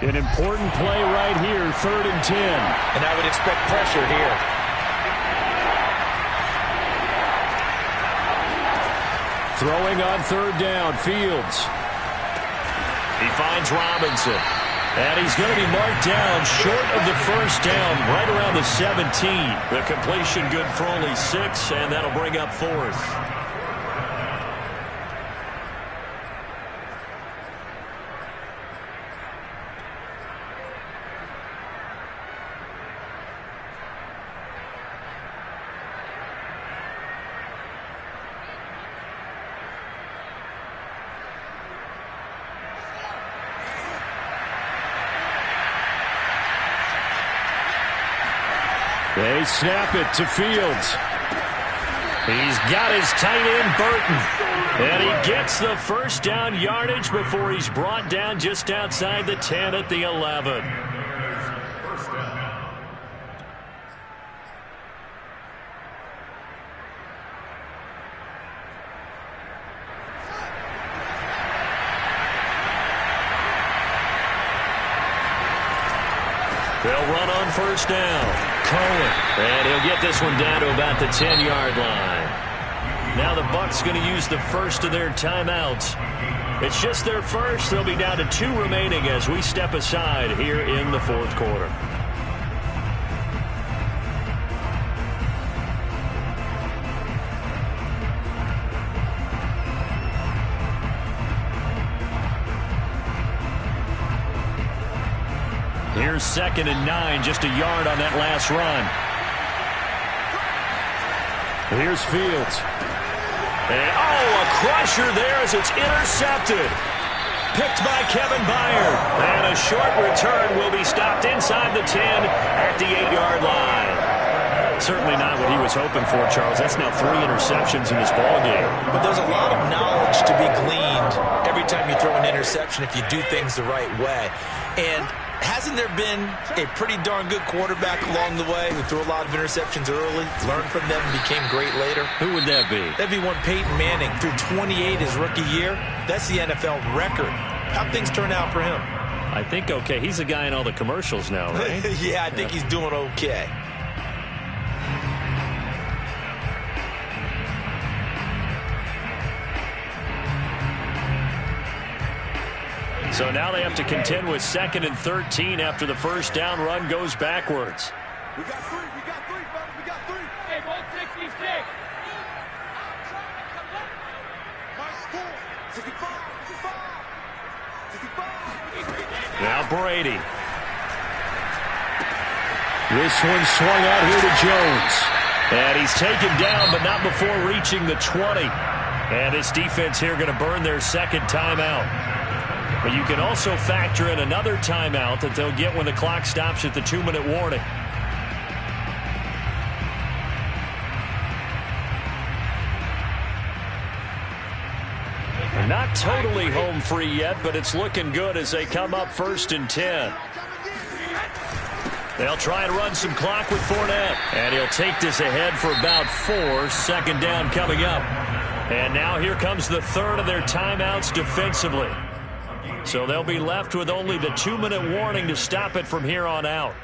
An important play right here, 3rd and 10. And I would expect pressure here. Throwing on 3rd down, Fields. He finds Robinson. And he's going to be marked down short of the first down, right around the 17. The completion good for only 6, and that'll bring up 4th. They snap it to Fields. He's got his tight end, Burton. And he gets the first down yardage before he's brought down just outside the 10 at the 11. They'll run on first down. Cohen. And he'll get this one down to about the 10-yard line. Now the Bucs going to use the first of their timeouts. It's just their first. They'll be down to 2 remaining as we step aside here in the fourth quarter. Here's 2nd and 9, just a yard on that last run. Here's Fields. And, a crusher there as it's intercepted. Picked by Kevin Byard. And a short return will be stopped inside the 10 at the 8-yard line. Certainly not what he was hoping for, Charles. That's now 3 interceptions in this ballgame. But there's a lot of knowledge to be gleaned every time you throw an interception if you do things the right way. And hasn't there been a pretty darn good quarterback along the way who threw a lot of interceptions early, learned from them, and became great later? Who would that be? That'd be one Peyton Manning. Threw 28 his rookie year. That's the NFL record. How'd things turn out for him? I think okay. He's the guy in all the commercials now, right? Yeah, I think he's doing okay. So now they have to contend with 2nd and 13 after the first down run goes backwards. We got 3, fellas, we got 3. Hey, 166. Minus 4, 65, 65. Now Brady. This one swung out here to Jones. And he's taken down, but not before reaching the 20. And this defense here going to burn their 2nd timeout. But you can also factor in another timeout that they'll get when the clock stops at the 2-minute warning. Not totally home free yet, but it's looking good as they come up 1st and 10. They'll try and run some clock with Fournette. And he'll take this ahead for about 4. 2nd down coming up. And now here comes the 3rd of their timeouts defensively. So they'll be left with only the 2-minute warning to stop it from here on out.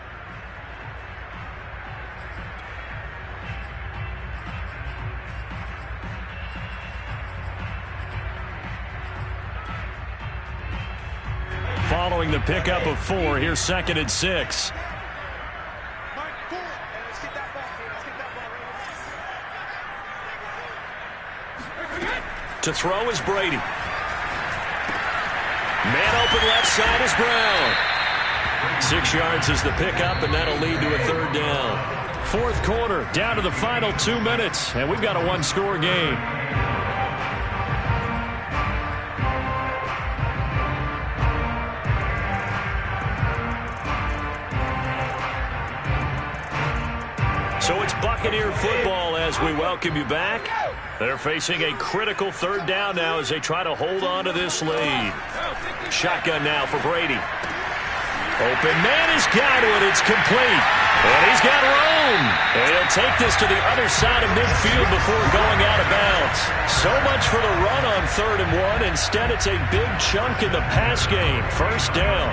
Following the pickup of 4, here's 2nd and 6. To throw is Brady. Man open left side is Brown. 6 yards is the pickup, and that'll lead to a 3rd down. 4th quarter, down to the final 2 minutes, and we've got a 1-score game. So it's Buccaneer football as we welcome you back. They're facing a critical 3rd down now as they try to hold on to this lead. Shotgun now for Brady. Open man has got it. It's complete. And he's got room. And he'll take this to the other side of midfield before going out of bounds. So much for the run on 3rd and 1. Instead, it's a big chunk in the pass game. 1st down.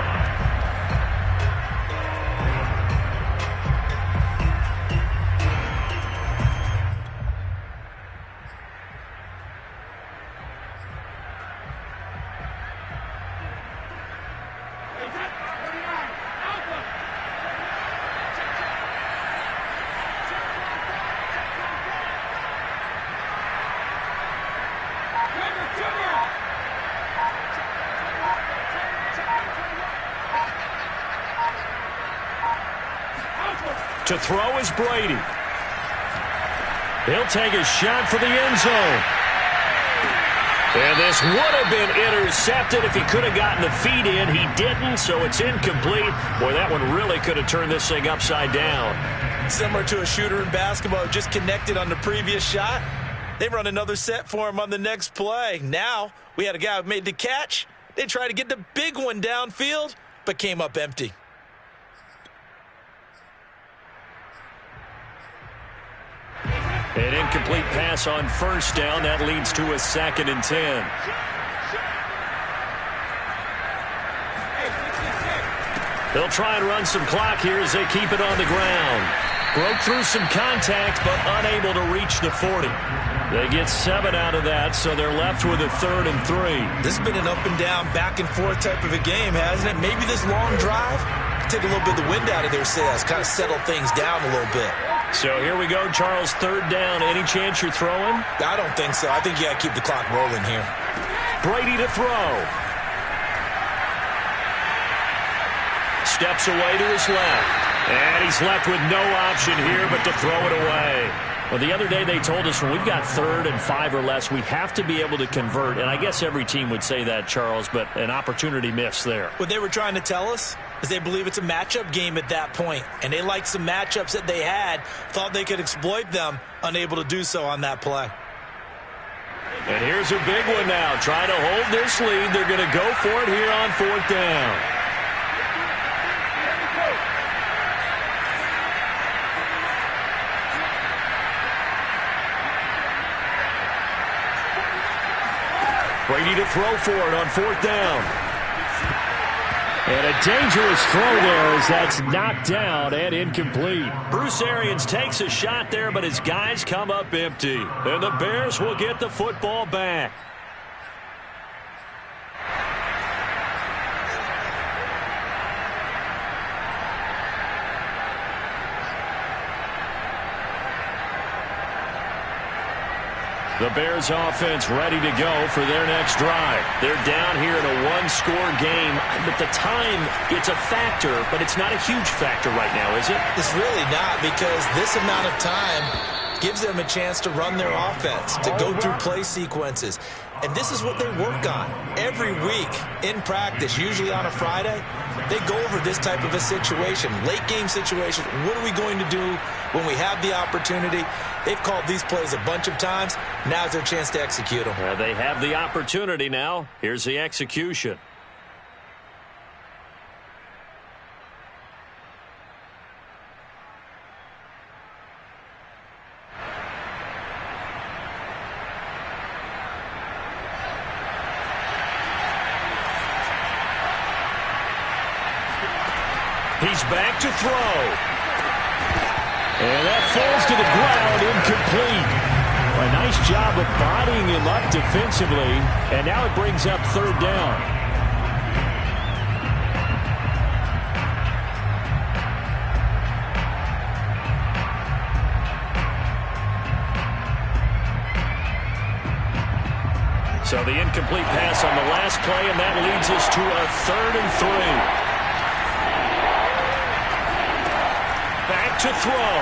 To throw is Brady. He'll take a shot for the end zone. And this would have been intercepted if he could have gotten the feet in. He didn't, so it's incomplete. Boy, that one really could have turned this thing upside down. Similar to a shooter in basketball, just connected on the previous shot. They run another set for him on the next play. Now, we had a guy who made the catch. They tried to get the big one downfield, but came up empty. An incomplete pass on 1st down. That leads to a 2nd and 10. They'll try and run some clock here as they keep it on the ground. Broke through some contact, but unable to reach the 40. They get 7 out of that, so they're left with a 3rd and 3. This has been an up and down, back and forth type of a game, hasn't it? Maybe this long drive take a little bit of the wind out of their sails, kind of settle things down a little bit. So here we go, Charles, 3rd down. Any chance you're throwing? I don't think so. I think you got to keep the clock rolling here. Brady to throw. steps away to his left. And he's left with no option here but to throw it away. Well, the other day they told us when we've got 3rd and 5 or less, we have to be able to convert. And I guess every team would say that, Charles, but an opportunity missed there. What they were trying to tell us is they believe it's a matchup game at that point. And they liked some matchups that they had, thought they could exploit them, unable to do so on that play. And here's a big one now. Trying to hold this lead. They're going to go for it here on 4th down. Brady to throw for it on 4th down. And a dangerous throw there as that's knocked down and incomplete. Bruce Arians takes a shot there, but his guys come up empty. And the Bears will get the football back. The Bears offense ready to go for their next drive. They're down here in a one-score game, but the time, it's a factor, but it's not a huge factor right now, is it? It's really not, because this amount of time gives them a chance to run their offense, to go through play sequences. And this is what they work on every week in practice, usually on a Friday. They go over this type of a situation, late game situation. What are we going to do when we have the opportunity? They've called these plays a bunch of times. Now's their chance to execute them. They have the opportunity now. Here's the execution. He's back to throw. And that falls to the ground, incomplete. A nice job of bodying him up defensively, and now it brings up 3rd down. So the incomplete pass on the last play, and that leads us to a 3rd and 3. Back to throw.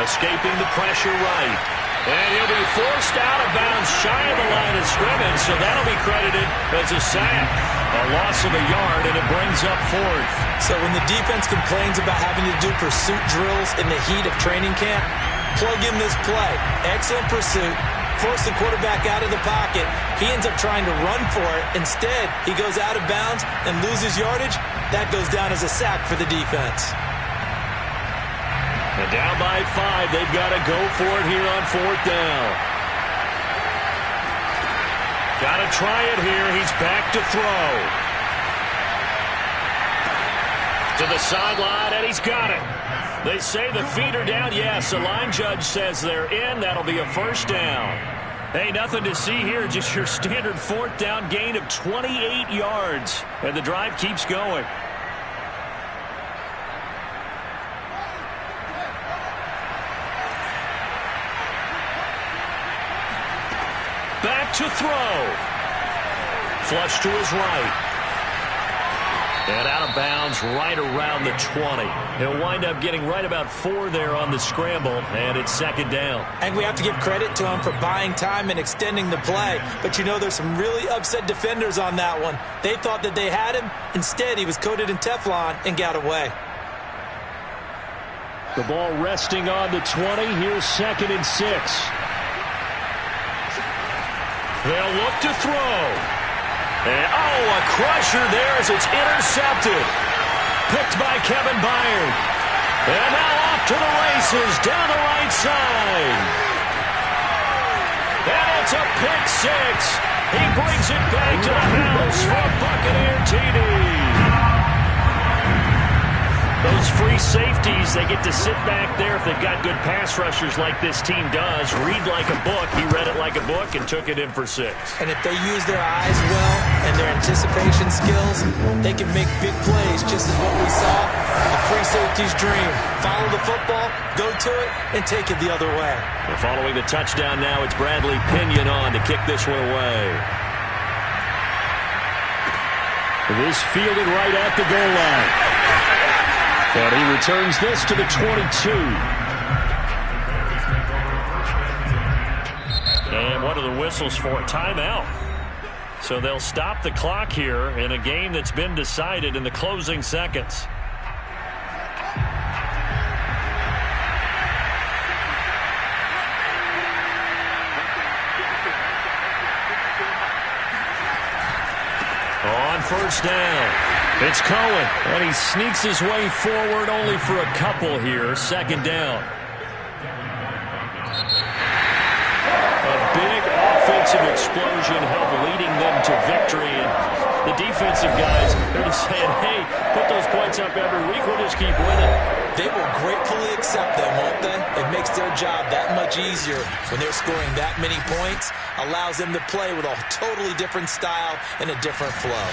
Escaping the pressure right. And he'll be forced out of bounds shy of the line of scrimmage, so that'll be credited as a sack. A loss of a yard, and it brings up 4th. So when the defense complains about having to do pursuit drills in the heat of training camp, plug in this play. Excellent pursuit. Force the quarterback out of the pocket. He ends up trying to run for it. Instead, he goes out of bounds and loses yardage. That goes down as a sack for the defense. And down by 5, they've got to go for it here on 4th down. Got to try it here. He's back to throw. To the sideline, and he's got it. They say the feet are down. Yes, the line judge says they're in. That'll be a 1st down. Hey, nothing to see here. Just your standard 4th down gain of 28 yards. And the drive keeps going. Back to throw. Flush to his right. And out of bounds right around the 20. He'll wind up getting right about 4 there on the scramble, and it's 2nd down. And we have to give credit to him for buying time and extending the play. But you know, there's some really upset defenders on that one. They thought that they had him. Instead, he was coated in Teflon and got away. The ball resting on the 20. Here's 2nd and 6. They'll look to throw. And, a crusher there as it's intercepted. Picked by Kevin Byard. And now off to the races down the right side. And it's a pick 6. He brings it back to the house for a Buccaneer TD. Those free safeties, they get to sit back there if they've got good pass rushers like this team does. Read like a book. He read it like a book and took it in for 6. And if they use their eyes well and their anticipation skills, they can make big plays, just as what we saw. The free safety's dream. Follow the football, go to it, and take it the other way. And following the touchdown now, it's Bradley Pinion on to kick this one away. This fielded right at the goal line. And he returns this to the 22. And what are the whistles for? Timeout. So they'll stop the clock here in a game that's been decided in the closing seconds. On first down, it's Cohen, and he sneaks his way forward only for a couple here. Second down. A big offensive explosion helped leading them to victory. And the defensive guys, they're just saying, hey, put those points up every week. We'll just keep winning. They will gratefully accept them, won't they? It makes their job that much easier when they're scoring that many points. Allows them to play with a totally different style and a different flow.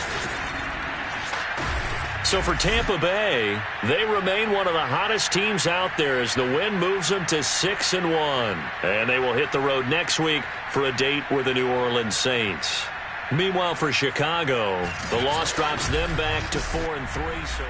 So for Tampa Bay, they remain one of the hottest teams out there as the win moves them to 6-1. And they will hit the road next week for a date with the New Orleans Saints. Meanwhile, for Chicago, the loss drops them back to 4-3. So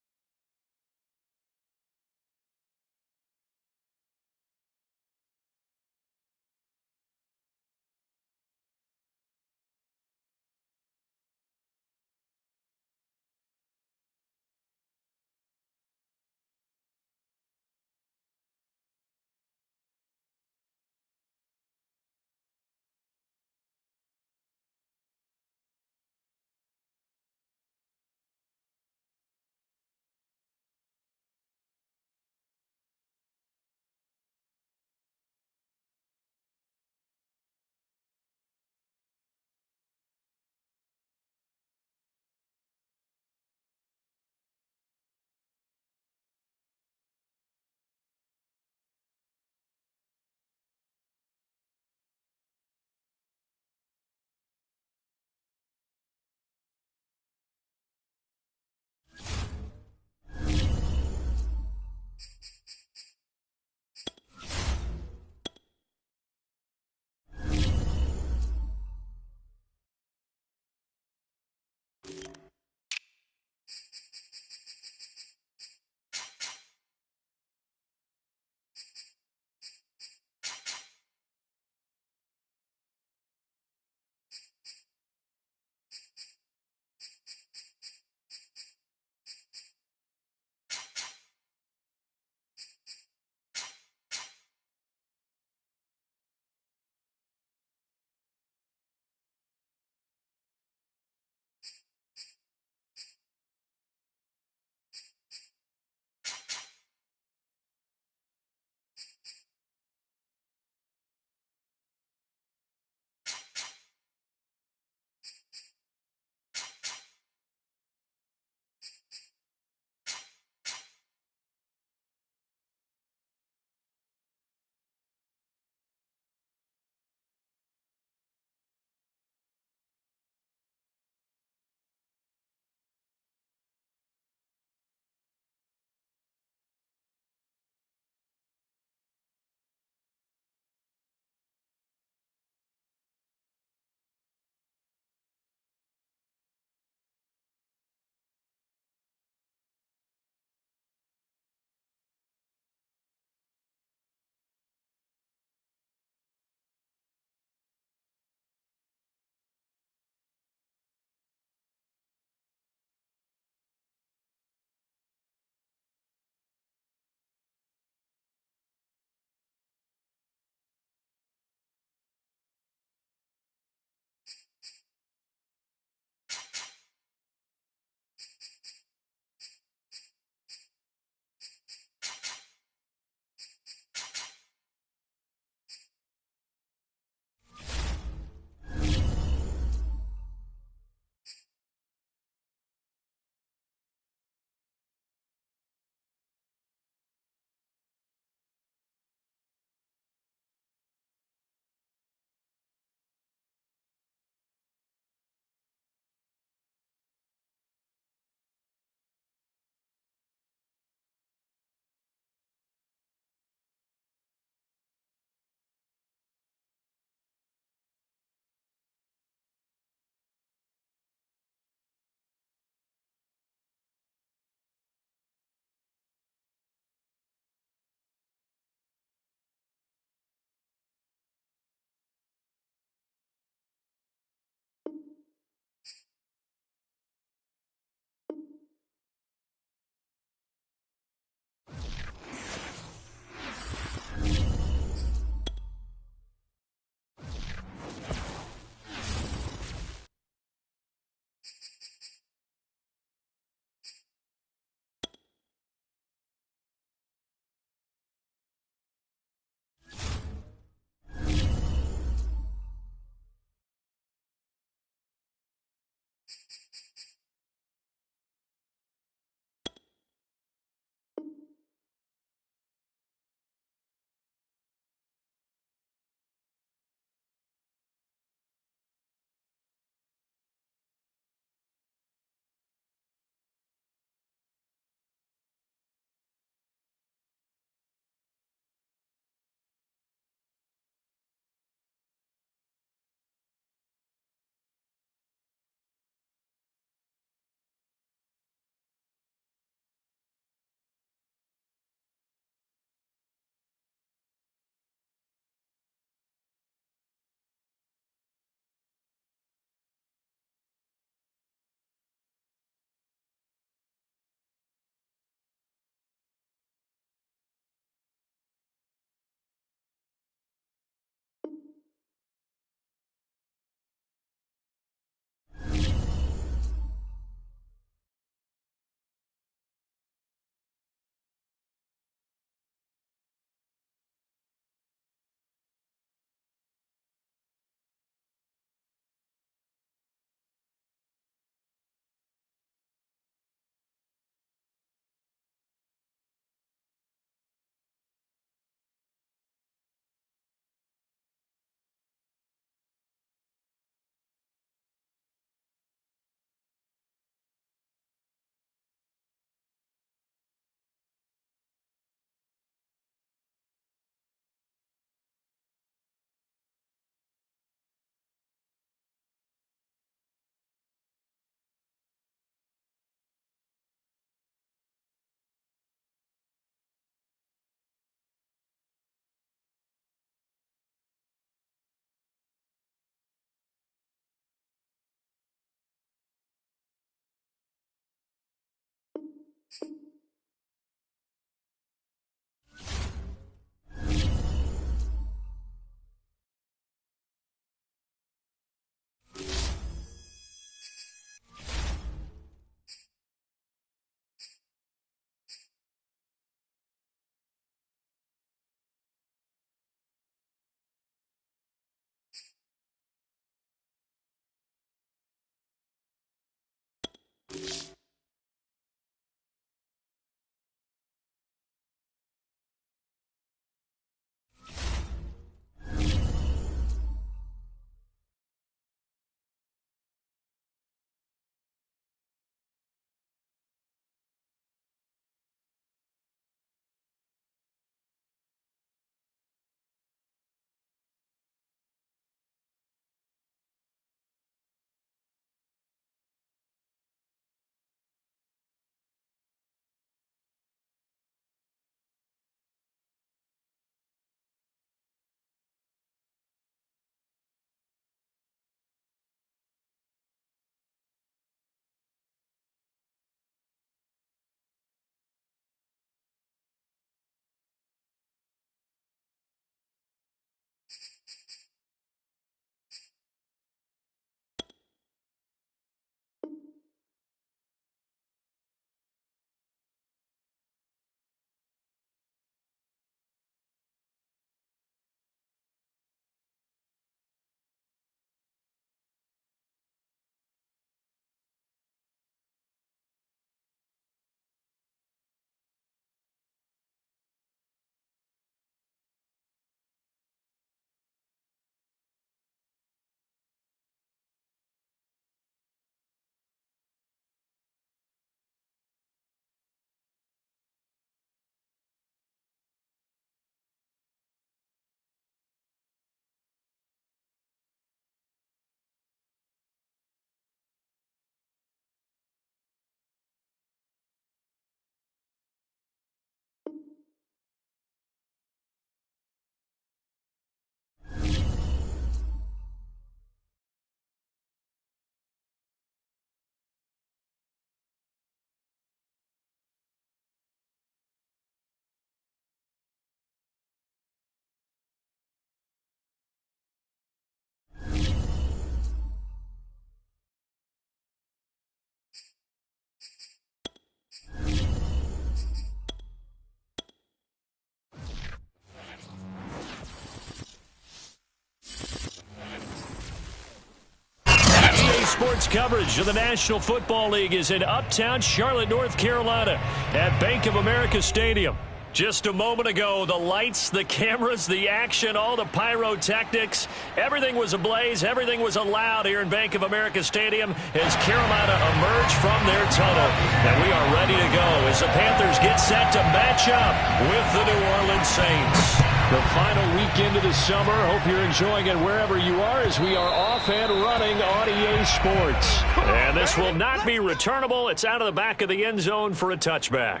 Sports coverage of the National Football League is in uptown Charlotte, North Carolina at Bank of America Stadium. Just a moment ago, the lights, the cameras, the action, all the pyrotechnics, everything was ablaze, everything was allowed here in Bank of America Stadium as Carolina emerged from their tunnel. And we are ready to go as the Panthers get set to match up with the New Orleans Saints. The final weekend of the summer. Hope you're enjoying it wherever you are as we are off and running on EA Sports. And this will not be returnable. It's out of the back of the end zone for a touchback.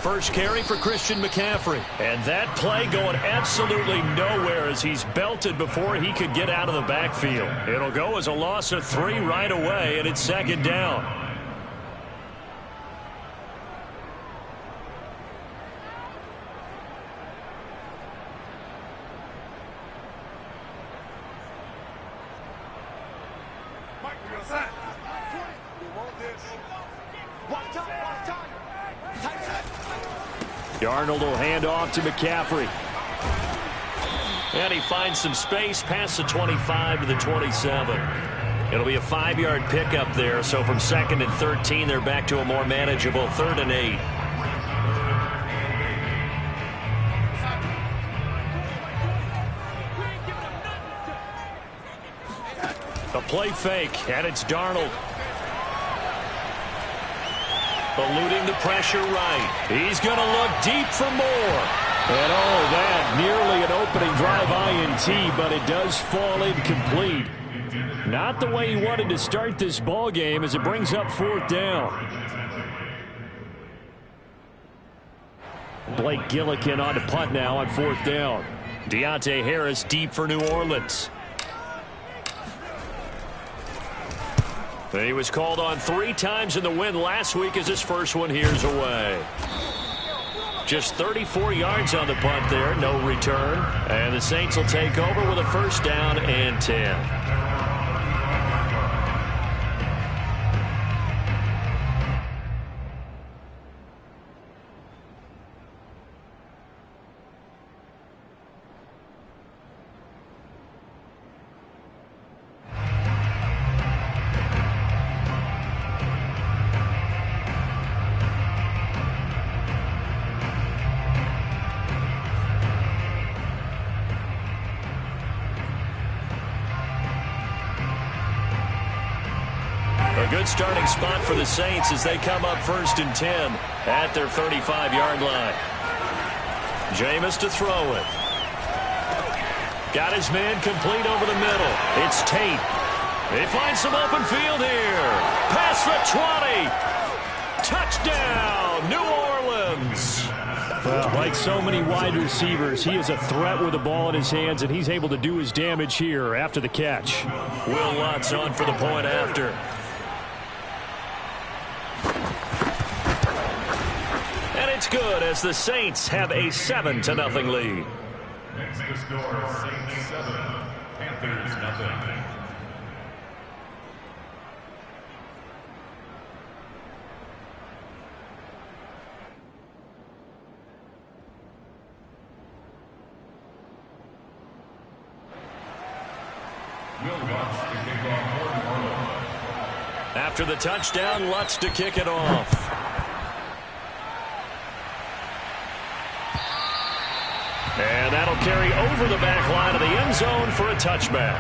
First carry for Christian McCaffrey. And that play going absolutely nowhere as he's belted before he could get out of the backfield. It'll go as a loss of 3 right away, and it's second down. Darnold will hand off to McCaffrey. And he finds some space past the 25 to the 27. It'll be a 5-yard pickup there, so from 2nd and 13, they're back to a more manageable 3rd and 8. A play fake, and it's Darnold. Eluding the pressure right. He's going to look deep for more. And oh, that nearly an opening drive INT, but it does fall incomplete. Not the way he wanted to start this ball game as it brings up 4th down. Blake Gillikin on to punt now on 4th down. Deontay Harris deep for New Orleans. He was called on 3 times in the win last week as his first one here's away. Just 34 yards on the punt there, no return. And the Saints will take over with a 1st down and 10. Good starting spot for the Saints as they come up 1st and 10 at their 35-yard line. Jameis to throw it. Got his man complete over the middle. It's Tate. They find some open field here. Past the 20. Touchdown, New Orleans. Well, like so many wide receivers, he is a threat with the ball in his hands, and he's able to do his damage here after the catch. Will Lutz on for the point after. It's good as the Saints have a 7-0 lead. Next to score, Saints 7, Panthers 0. After the touchdown, Lutz to kick it off. And that'll carry over the back line of the end zone for a touchback.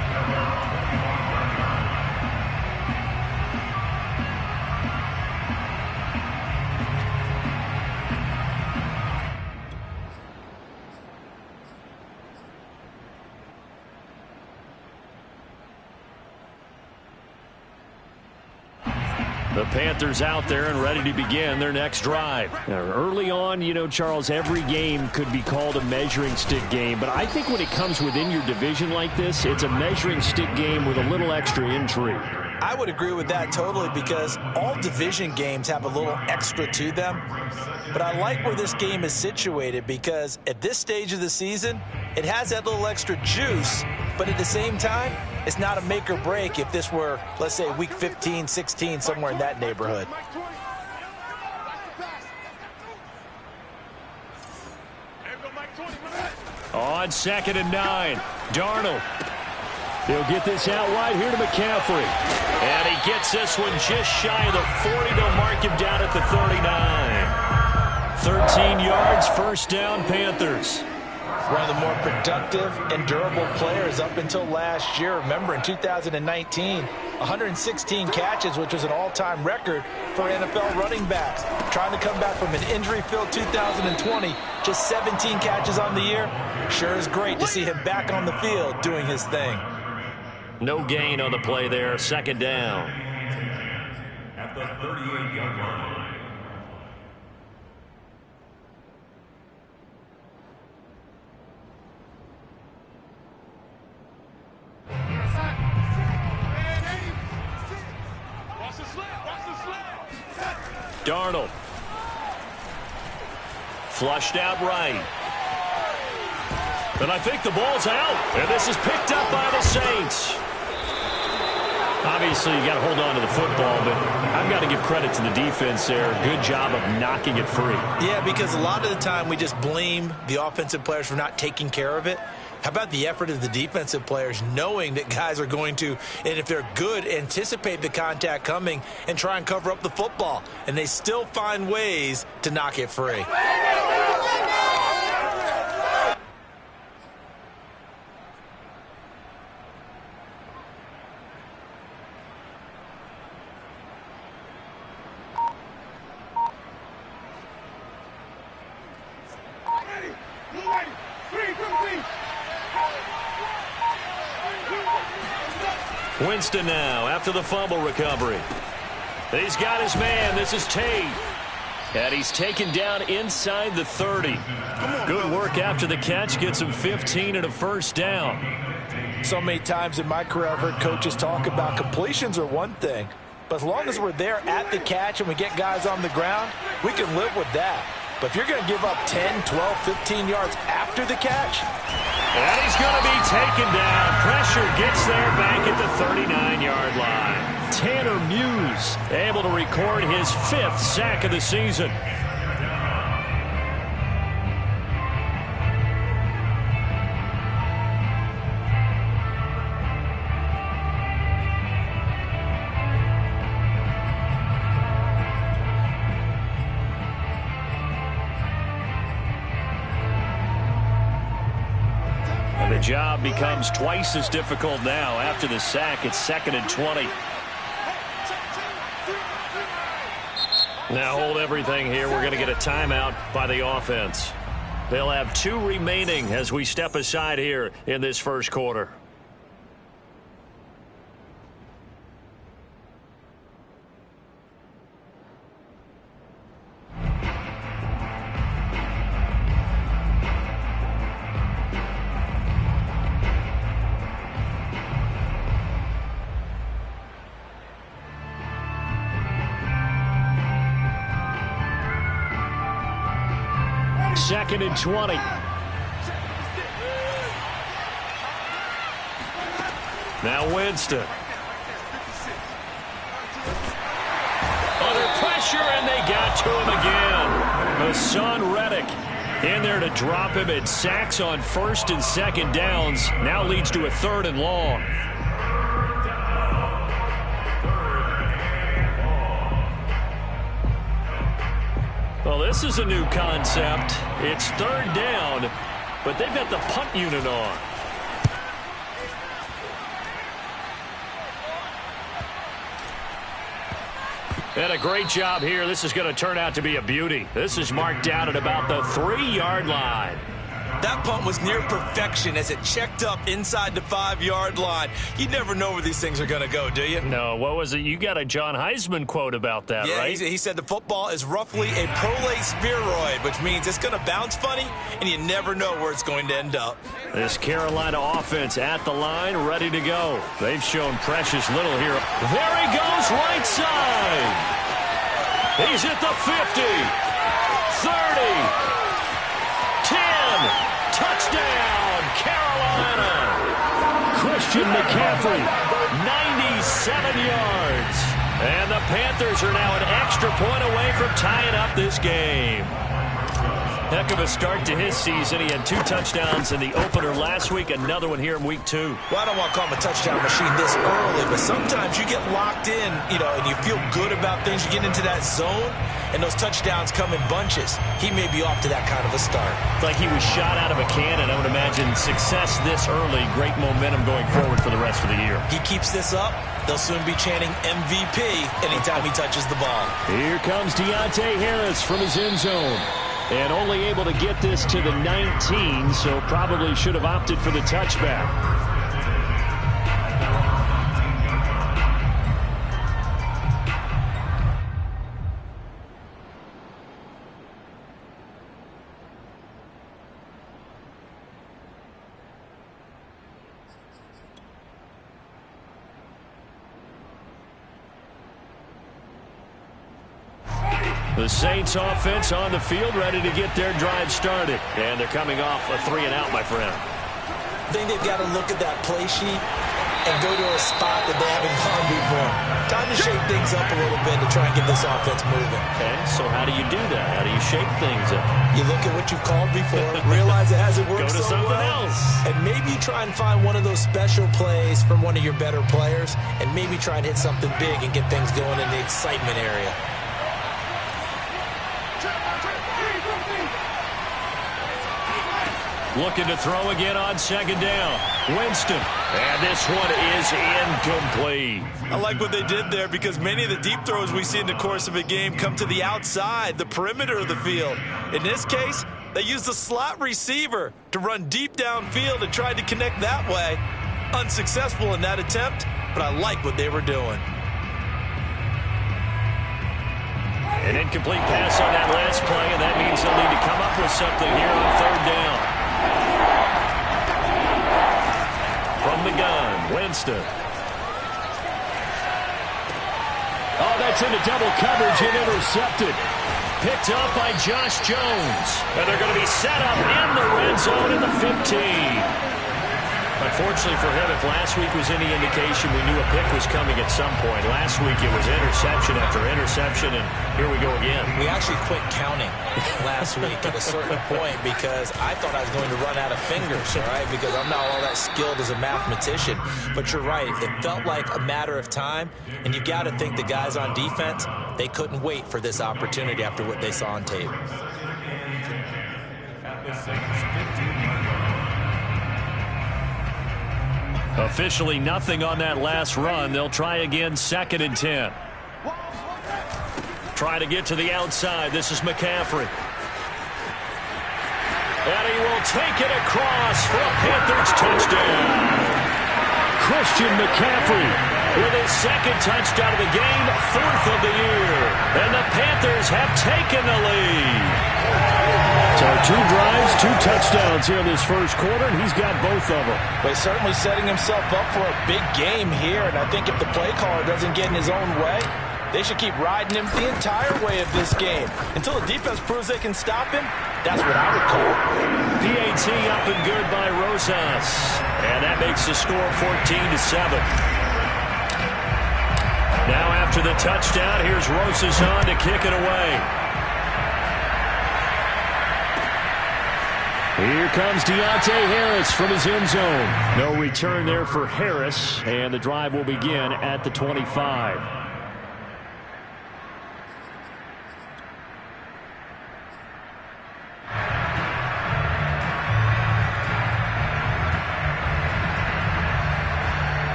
The Panthers out there and ready to begin their next drive. Now, early on, you know, Charles, every game could be called a measuring stick game. But I think when it comes within your division like this, it's a measuring stick game with a little extra intrigue. I would agree with that totally because all division games have a little extra to them. But I like where this game is situated because at this stage of the season, it has that little extra juice, but at the same time, it's not a make or break if this were, let's say, week 15, 16, somewhere in that neighborhood. On 2nd and 9, Darnold. He'll get this out wide here to McCaffrey. And he gets this one just shy of the 40. They'll mark him down at the 39. 13 yards, first down, Panthers. One of the more productive and durable players up until last year. Remember, in 2019, 116 catches, which was an all-time record for NFL running backs. Trying to come back from an injury-filled 2020, just 17 catches on the year. Sure is great to see him back on the field doing his thing. No gain on the play there, 2nd down. At the 38-yard line. Darnold. Flushed out right. And I think the ball's out. And this is picked up by the Saints. Obviously, you got to hold on to the football, but I've got to give credit to the defense there. Good job of knocking it free. Yeah, because a lot of the time we just blame the offensive players for not taking care of it. How about the effort of the defensive players knowing that guys are going to, and if they're good, anticipate the contact coming and try and cover up the football. And they still find ways to knock it free. Winston now after the fumble recovery. He's got his man. This is Tate. And he's taken down inside the 30. Good work after the catch. Gets him 15 and a first down. So many times in my career I've heard coaches talk about completions are one thing. But as long as we're there at the catch and we get guys on the ground, we can live with that. But if you're going to give up 10, 12, 15 yards after the catch, and he's going to be taken down. Pressure gets there back at the 39-yard line. Tanner Muse able to record his 5th sack of the season. The job becomes twice as difficult now after the sack. It's 2nd and 20. Now hold everything here. We're going to get a timeout by the offense. They'll have 2 remaining as we step aside here in this first quarter. Second and 20. Now Winston. Under pressure, and they got to him again. Hassan Reddick in there to drop him. It sacks on 1st and 2nd downs. Now leads to a 3rd and long. Well, this is a new concept. It's 3rd down, but they've got the punt unit on. And a great job here. This is going to turn out to be a beauty. This is marked down at about the 3-yard line. That punt was near perfection as it checked up inside the 5-yard line. You never know where these things are going to go, do you? No, what was it? You got a John Heisman quote about that, right? Yeah, he said the football is roughly a prolate spheroid, which means it's going to bounce funny, and you never know where it's going to end up. This Carolina offense at the line, ready to go. They've shown precious little here. There he goes, right side. He's at the 50, 30, 10. Touchdown, Carolina. Christian McCaffrey, 97 yards. And the Panthers are now an extra point away from tying up this game. Heck of a start to his season. He had 2 touchdowns in the opener last week, another one here in week 2. Well, I don't want to call him a touchdown machine this early, but sometimes you get locked in, and you feel good about things. You get into that zone, and those touchdowns come in bunches. He may be off to that kind of a start. It's like he was shot out of a cannon. I would imagine success this early, great momentum going forward for the rest of the year. He keeps this up, they'll soon be chanting MVP anytime he touches the ball. Here comes Deontay Harris from his end zone. And only able to get this to the 19, so probably should have opted for the touchback. The Saints offense on the field, ready to get their drive started. And they're coming off a 3-and-out, my friend. I think they've got to look at that play sheet and go to a spot that they haven't gone before. Time to shake things up a little bit to try and get this offense moving. Okay, so how do you do that? How do you shake things up? You look at what you've called before, realize it hasn't worked Go to so something well, else. and maybe you try and find one of those special plays from one of your better players, and maybe try and hit something big and get things going in the excitement area. Looking to throw again on 2nd down. Winston. And this one is incomplete. I like what they did there because many of the deep throws we see in the course of a game come to the outside, the perimeter of the field. In this case, they used a slot receiver to run deep downfield and tried to connect that way. Unsuccessful in that attempt, but I like what they were doing. An incomplete pass on that last play, and that means they'll need to come up with something here on 3rd down. From the gun, Winston. Oh, that's into double coverage and intercepted. Picked up by Josh Jones. And they're going to be set up in the red zone in the 15. Unfortunately for him, if last week was any indication, we knew a pick was coming at some point. Last week it was interception after interception, and here we go again. We actually quit counting last week at a certain point because I thought I was going to run out of fingers, all right, because I'm not all that skilled as a mathematician. But you're right. It felt like a matter of time, and you got to think the guys on defense, they couldn't wait for this opportunity after what they saw on tape. At the Saints 15-yard line. Officially nothing on that last run. They'll try again, 2nd and 10. Try to get to the outside. This is McCaffrey. And he will take it across for a Panthers touchdown. Christian McCaffrey with his 2nd touchdown of the game, 4th of the year. And the Panthers have taken the lead. So 2 drives, 2 touchdowns here in this first quarter, and he's got both of them. But he's certainly setting himself up for a big game here, and I think if the play caller doesn't get in his own way, they should keep riding him the entire way of this game. Until the defense proves they can stop him, that's what I would call. PAT up and good by Rosas. And that makes the score 14-7. Now after the touchdown, here's Rosas on to kick it away. Here comes Deontay Harris from his end zone. No return there for Harris, and the drive will begin at the 25.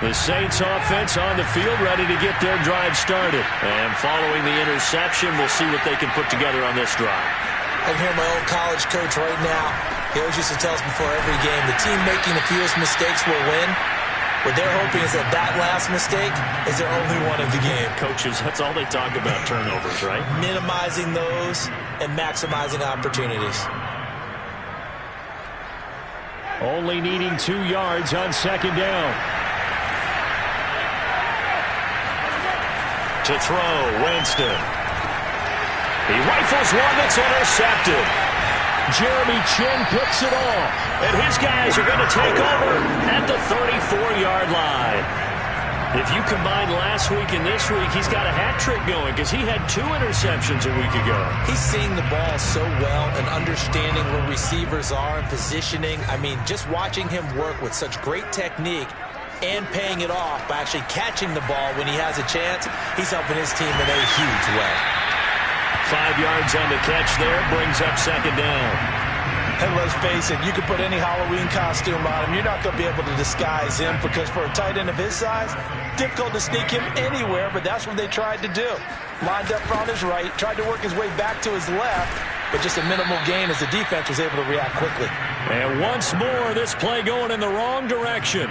The Saints offense on the field, ready to get their drive started. And following the interception, we'll see what they can put together on this drive. I can hear my old college coach right now. He always used to tell us before every game, the team making the fewest mistakes will win. What they're hoping is that last mistake is their only one of the game. Coaches, that's all they talk about, turnovers, right? Minimizing those and maximizing opportunities. Only needing 2 yards on second down. To throw, Winston. He rifles one that's intercepted. Jeremy Chinn picks it off. And his guys are going to take over at the 34-yard line. If you combine last week and this week, he's got a hat trick going because he had 2 interceptions a week ago. He's seeing the ball so well and understanding where receivers are and positioning. I mean, just watching him work with such great technique and paying it off by actually catching the ball when he has a chance, he's helping his team in a huge way. 5 yards on the catch there, brings up second down. And let's face it, you could put any Halloween costume on him. You're not going to be able to disguise him because for a tight end of his size, difficult to sneak him anywhere, but that's what they tried to do. Lined up on his right, tried to work his way back to his left, but just a minimal gain as the defense was able to react quickly. And once more, this play going in the wrong direction.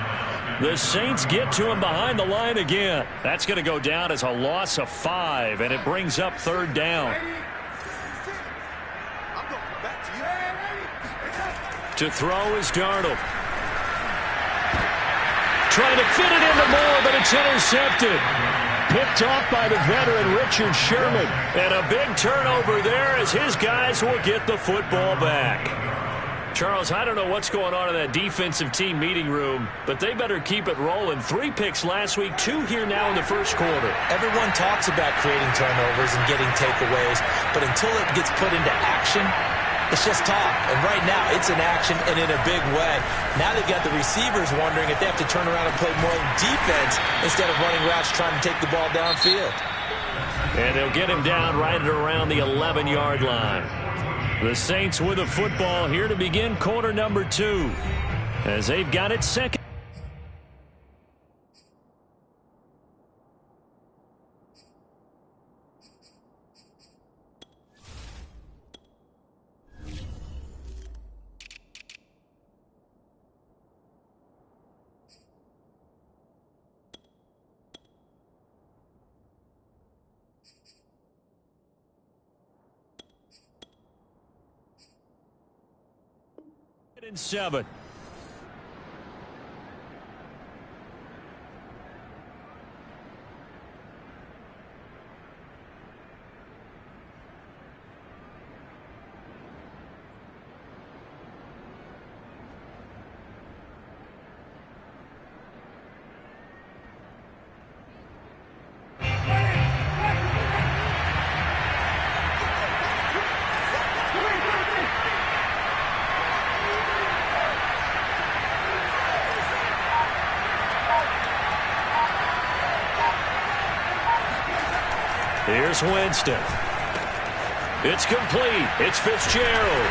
The Saints get to him behind the line again. That's going to go down as a loss of 5, and it brings up third down. To throw is Darnold. Trying to fit it into Moore, but it's intercepted. Picked off by the veteran Richard Sherman. And a big turnover there as his guys will get the football back. Charles, I don't know what's going on in that defensive team meeting room, but they better keep it rolling. 3 picks last week, 2 here now in the first quarter. Everyone talks about creating turnovers and getting takeaways, but until it gets put into action, it's just talk. And right now, it's in action and in a big way. Now they've got the receivers wondering if they have to turn around and play more defense instead of running routes trying to take the ball downfield. And they'll get him down right at around the 11-yard line. The Saints with the football here to begin quarter number 2 as they've got it second. And 7. Here's Winston. It's complete. It's Fitzgerald.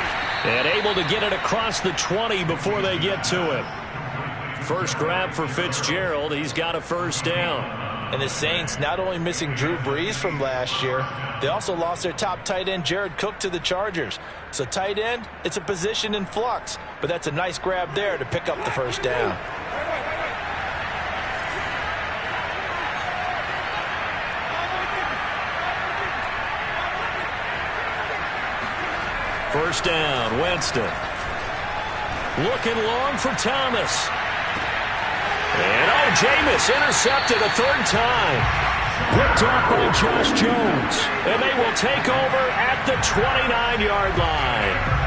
And able to get it across the 20 before they get to him. First grab for Fitzgerald. He's got a first down. And the Saints not only missing Drew Brees from last year, they also lost their top tight end, Jared Cook, to the Chargers. So tight end, it's a position in flux. But that's a nice grab there to pick up the first down. First down, Winston. Looking long for Thomas. And Jameis intercepted a third time. Picked off by Josh Jones. And they will take over at the 29-yard line.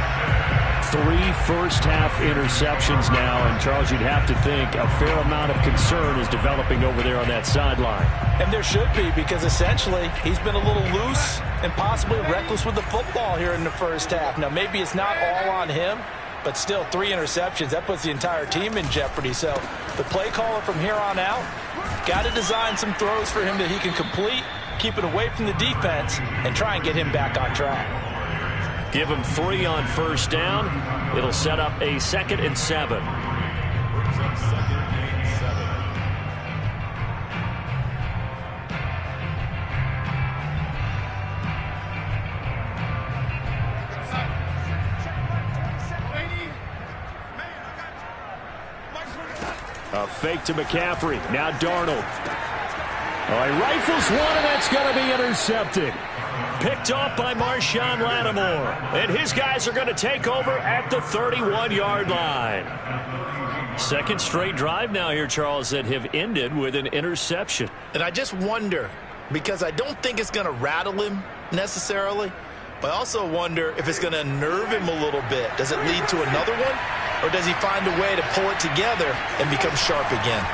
3 first-half interceptions now, and Charles, you'd have to think a fair amount of concern is developing over there on that sideline. And there should be, because essentially he's been a little loose and possibly reckless with the football here in the first half. Now, maybe it's not all on him, but still 3 interceptions. That puts the entire team in jeopardy. So the play caller from here on out got to design some throws for him that he can complete, keep it away from the defense, and try and get him back on track. Give him 3 on first down. It'll set up a 2nd and 7. fake to McCaffrey. Now Darnold. Oh, he rifles one, and that's going to be intercepted. Picked off by Marshawn Lattimore. And his guys are going to take over at the 31-yard line. Second straight drive now here, Charles, that have ended with an interception. And I just wonder, because I don't think it's going to rattle him necessarily, but I also wonder if it's going to nerve him a little bit. Does it lead to another one, or does he find a way to pull it together and become sharp again?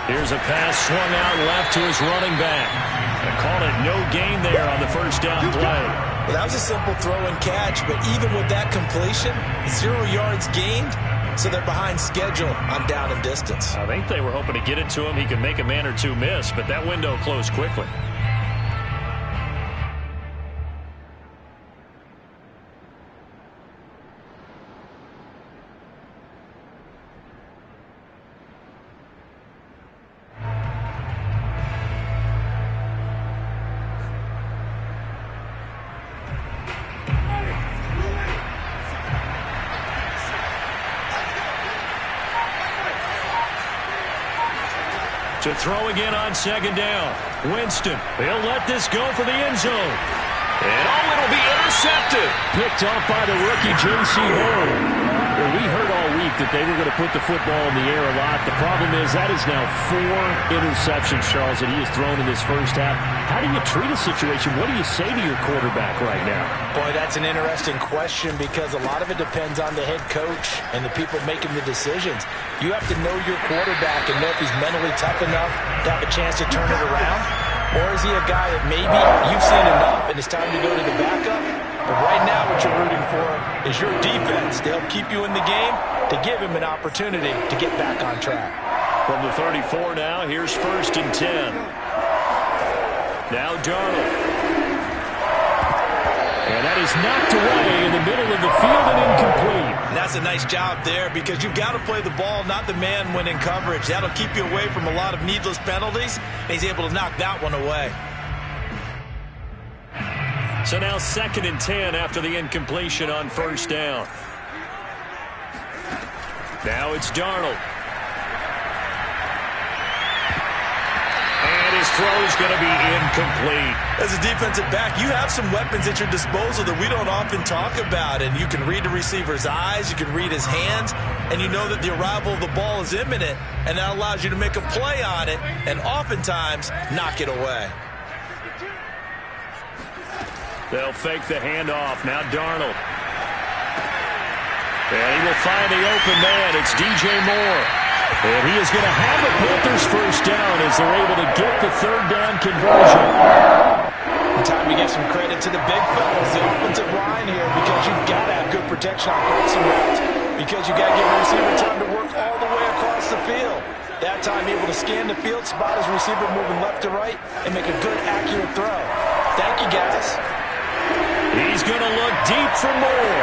Here's a pass swung out left to his running back. They call it no gain there on the first down play. Well, that was a simple throw and catch, but even with that completion, 0 yards gained, so they're behind schedule on down and distance. I think they were hoping to get it to him. He could make a man or two miss, but that window closed quickly. To throw again on second down. Winston, he'll let this go for the end zone. And it'll be intercepted. Picked off by the rookie J.C. Horn. Well, we heard all week that they were going to put the football in the air a lot. The problem is that is now 4 interceptions, Charles, that he has thrown in this first half. How do you treat a situation? What do you say to your quarterback right now? Boy, that's an interesting question because a lot of it depends on the head coach and the people making the decisions. You have to know your quarterback and know if he's mentally tough enough to have a chance to turn it around. Or is he a guy that maybe you've seen enough and it's time to go to the backup? But right now what you're rooting for is your defense to help keep you in the game, to give him an opportunity to get back on track. From the 34 now, here's 1st and 10. Now Darnold. And that is knocked away in the middle of the field and incomplete. And that's a nice job there because you've got to play the ball, not the man when in coverage. That'll keep you away from a lot of needless penalties. And he's able to knock that one away. So now 2nd and 10 after the incompletion on 1st down. Now it's Darnold. And his throw is going to be incomplete. As a defensive back, you have some weapons at your disposal that we don't often talk about. And you can read the receiver's eyes, you can read his hands, and you know that the arrival of the ball is imminent. And that allows you to make a play on it and oftentimes knock it away. They'll fake the handoff. Now Darnold. And he will find the open man. It's DJ Moore. And he is going to have the Panthers first down as they're able to get the 3rd down conversion. Time to give some credit to the big fellas, the offensive line here, because you've got to have good protection on crossing routes, because you've got to give the receiver time to work all the way across the field. That time able to scan the field, spot his receiver moving left to right, and make a good, accurate throw. Thank you, guys. He's going to look deep for more.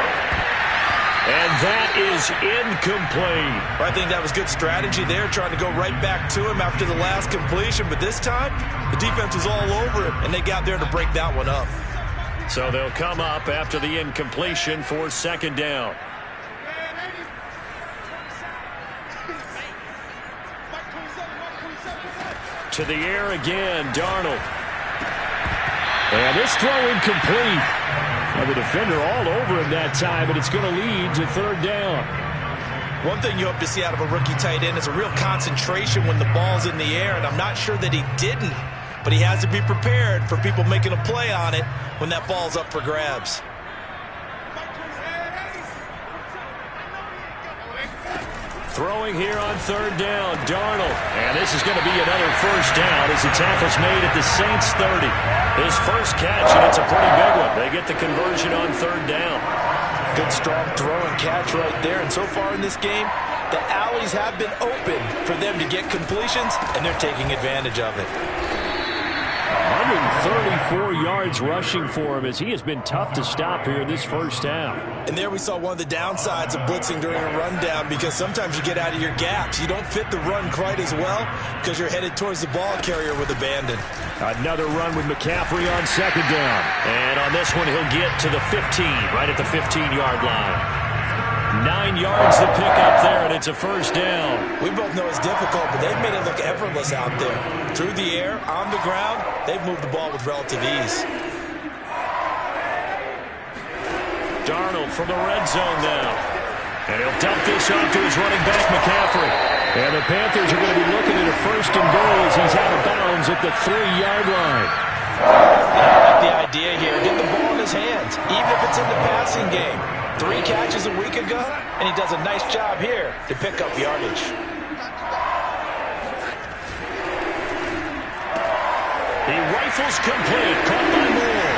And that is incomplete. I think that was good strategy there, trying to go right back to him after the last completion. But this time, the defense was all over him, and they got there to break that one up. So they'll come up after the incompletion for 2nd down. To the air again, Darnold. And this throw incomplete. Now the defender all over him that time, but it's going to lead to 3rd down. One thing you hope to see out of a rookie tight end is a real concentration when the ball's in the air, and I'm not sure that he didn't, but he has to be prepared for people making a play on it when that ball's up for grabs. Throwing here on 3rd down, Darnold. And this is going to be another first down as the tackle's made at the Saints 30. His first catch, and it's a pretty big one. They get the conversion on 3rd down. Good strong throw and catch right there. And so far in this game, the alleys have been open for them to get completions, and they're taking advantage of it. 134 yards rushing for him as he has been tough to stop here in this first half. And there we saw one of the downsides of blitzing during a rundown, because sometimes you get out of your gaps. You don't fit the run quite as well because you're headed towards the ball carrier with abandon. Another run with McCaffrey on 2nd down. And on this one, he'll get to the 15, right at the 15-yard line. 9 yards to pick up there, and it's a first down. We both know it's difficult, but they've made it look effortless out there. Through the air, on the ground, they've moved the ball with relative ease. Darnold from the red zone now. And he'll dump this off to his running back, McCaffrey. And the Panthers are going to be looking at a first and goal as he's out of bounds at the 3-yard line. I like the idea here. Get the ball in his hands, even if it's in the passing game. 3 catches a week ago, and he does a nice job here to pick up yardage. He rifles complete. Caught by Moore.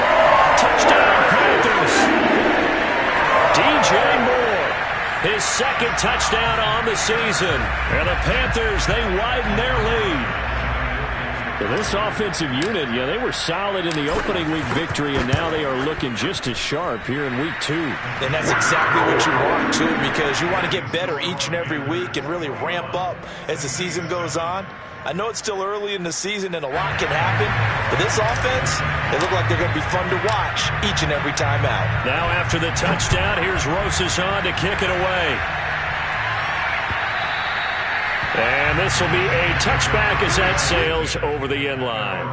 Touchdown, Panthers. DJ Moore, his second touchdown on the season. And the Panthers, they widen their lead. Well, this offensive unit, they were solid in the opening week victory, and now they are looking just as sharp here in week 2. And that's exactly what you want, too, because you want to get better each and every week and really ramp up as the season goes on. I know it's still early in the season and a lot can happen, but this offense, they look like they're going to be fun to watch each and every time out. Now after the touchdown, here's Rosas on to kick it away. And this will be a touchback as that sails over the end line.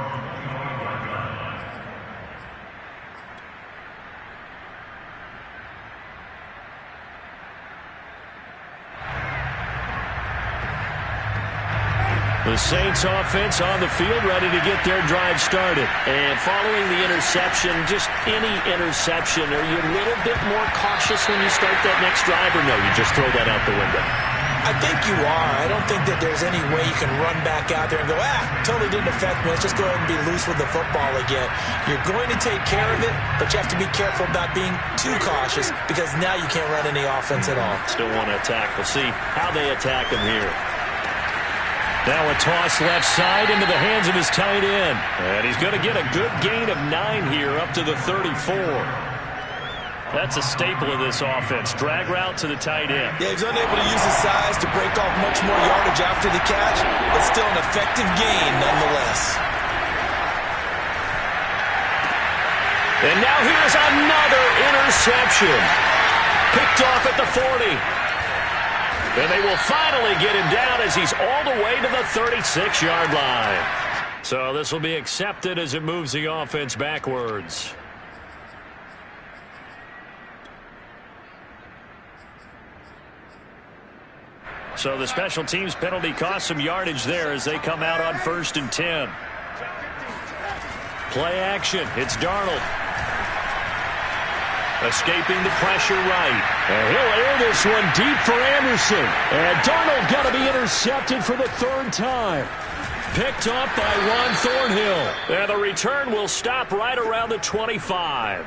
The Saints offense on the field, ready to get their drive started. And following the interception, just any interception, are you a little bit more cautious when you start that next drive, or no, you just throw that out the window? I think you are. I don't think that there's any way you can run back out there and go, totally didn't affect me. Let's just go ahead and be loose with the football again. You're going to take care of it, but you have to be careful about being too cautious because now you can't run any offense at all. Still want to attack. We'll see how they attack him here. Now a toss left side into the hands of his tight end. And he's going to get a good gain of 9 here up to the 34. That's a staple of this offense. Drag route to the tight end. Yeah, he's unable to use his size to break off much more yardage after the catch, but still an effective gain nonetheless. And now here's another interception. Picked off at the 40. And they will finally get him down as he's all the way to the 36-yard line. So this will be accepted as it moves the offense backwards. So the special teams penalty cost some yardage there as they come out on 1st and 10. Play action. It's Darnold. Escaping the pressure right. And he'll air this one deep for Anderson. And Darnold got to be intercepted for the 3rd time. Picked up by Juan Thornhill. And the return will stop right around the 25.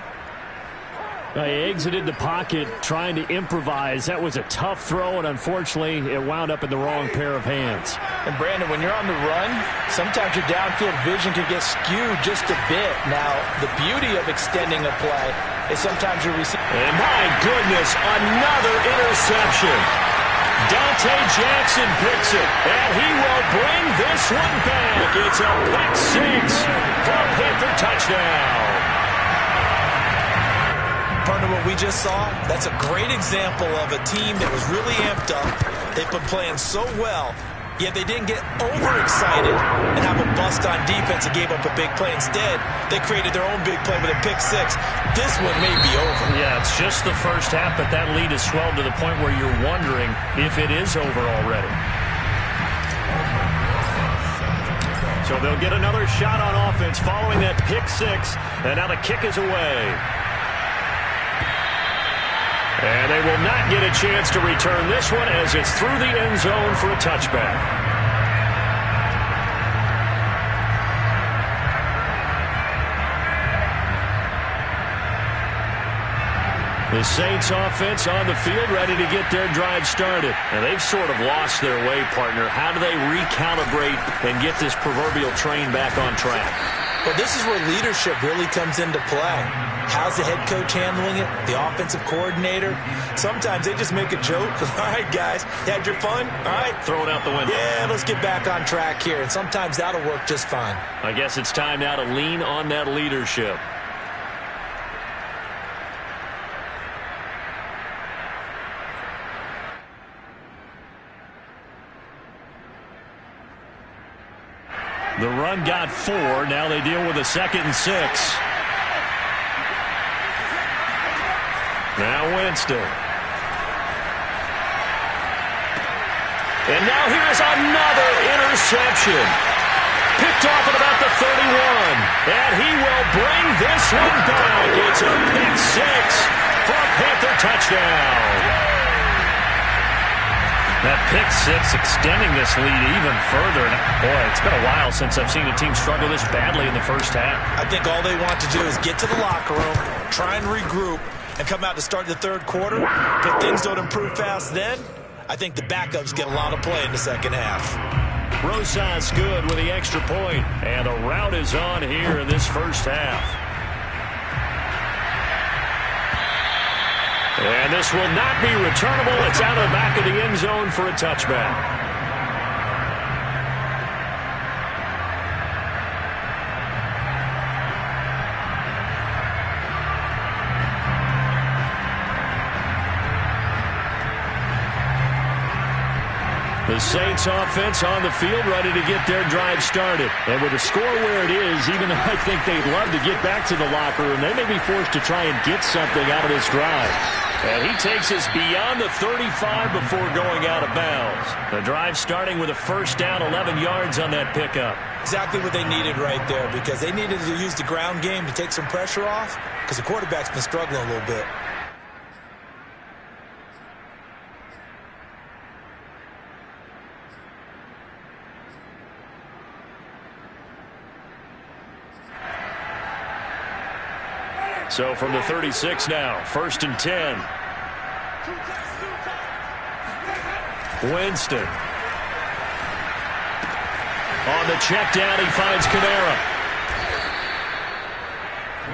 He exited the pocket trying to improvise. That was a tough throw, and unfortunately, it wound up in the wrong pair of hands. And, Brandon, when you're on the run, sometimes your downfield vision can get skewed just a bit. Now, the beauty of extending a play is sometimes you receive. And, my goodness, another interception. Dante Jackson picks it, and he will bring this one back. It's a pick 6 for a Panther touchdown. Partner, what we just saw, that's a great example of a team that was really amped up. They've been playing so well, yet they didn't get overexcited and have a bust on defense and gave up a big play. Instead, they created their own big play with a pick 6. This one may be over. Yeah, it's just the first half, but that lead has swelled to the point where you're wondering if it is over already. So they'll get another shot on offense following that pick 6, and now the kick is away. And they will not get a chance to return this one as it's through the end zone for a touchback. The Saints offense on the field ready to get their drive started. And they've sort of lost their way, partner. How do they recalibrate and get this proverbial train back on track? Well, this is where leadership really comes into play. How's the head coach handling it? The offensive coordinator? Sometimes they just make a joke. All right, guys, you had your fun? All right. Throw it out the window. Yeah, let's get back on track here. And sometimes that'll work just fine. I guess it's time now to lean on that leadership. The run got 4. Now they deal with a 2nd and 6. Now Winston. And now here's another interception. Picked off at about the 31. And he will bring this one back. It's a pick 6 for a Panther touchdown. That pick 6 extending this lead even further. And boy, it's been a while since I've seen a team struggle this badly in the first half. I think all they want to do is get to the locker room, try and regroup, and come out to start the third quarter. If things don't improve fast then, I think the backups get a lot of play in the second half. Rosas good with the extra point. And the route is on here in this first half. And this will not be returnable. It's out of the back of the end zone for a touchback. The Saints offense on the field ready to get their drive started. And with the score where it is, even though I think they'd love to get back to the locker room, they may be forced to try and get something out of this drive. And he takes us beyond the 35 before going out of bounds. The drive starting with a first down, 11 yards on that pickup. Exactly what they needed right there, because they needed to use the ground game to take some pressure off, because the quarterback's been struggling a little bit. So from the 36 now, 1st and 10. Winston. On the check down, he finds Kamara.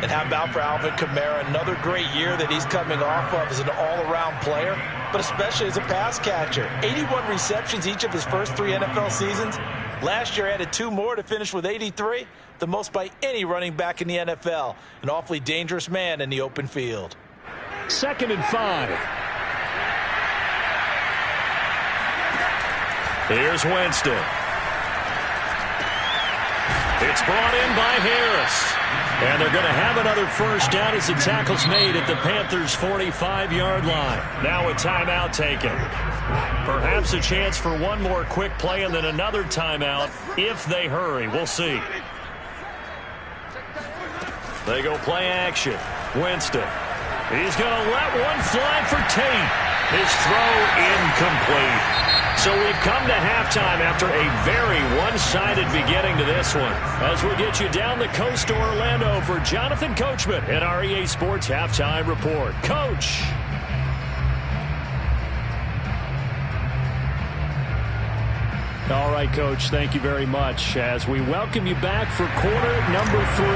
And how about for Alvin Kamara? Another great year that he's coming off of as an all-around player, but especially as a pass catcher. 81 receptions each of his first 3 NFL seasons. Last year added 2 more to finish with 83, the most by any running back in the NFL. An awfully dangerous man in the open field. 2nd and 5. Here's Winston. It's brought in by Harris. And they're going to have another first down as the tackle's made at the Panthers' 45-yard line. Now a timeout taken. Perhaps a chance for one more quick play and then another timeout if they hurry. We'll see. They go play action. Winston. He's going to let one fly for Tate. His throw incomplete. So we've come to halftime after a very one-sided beginning to this one. As we'll get you down the coast to Orlando for Jonathan Coachman at our EA Sports Halftime Report. Coach. All right, Coach, thank you very much as we welcome you back for quarter number 3.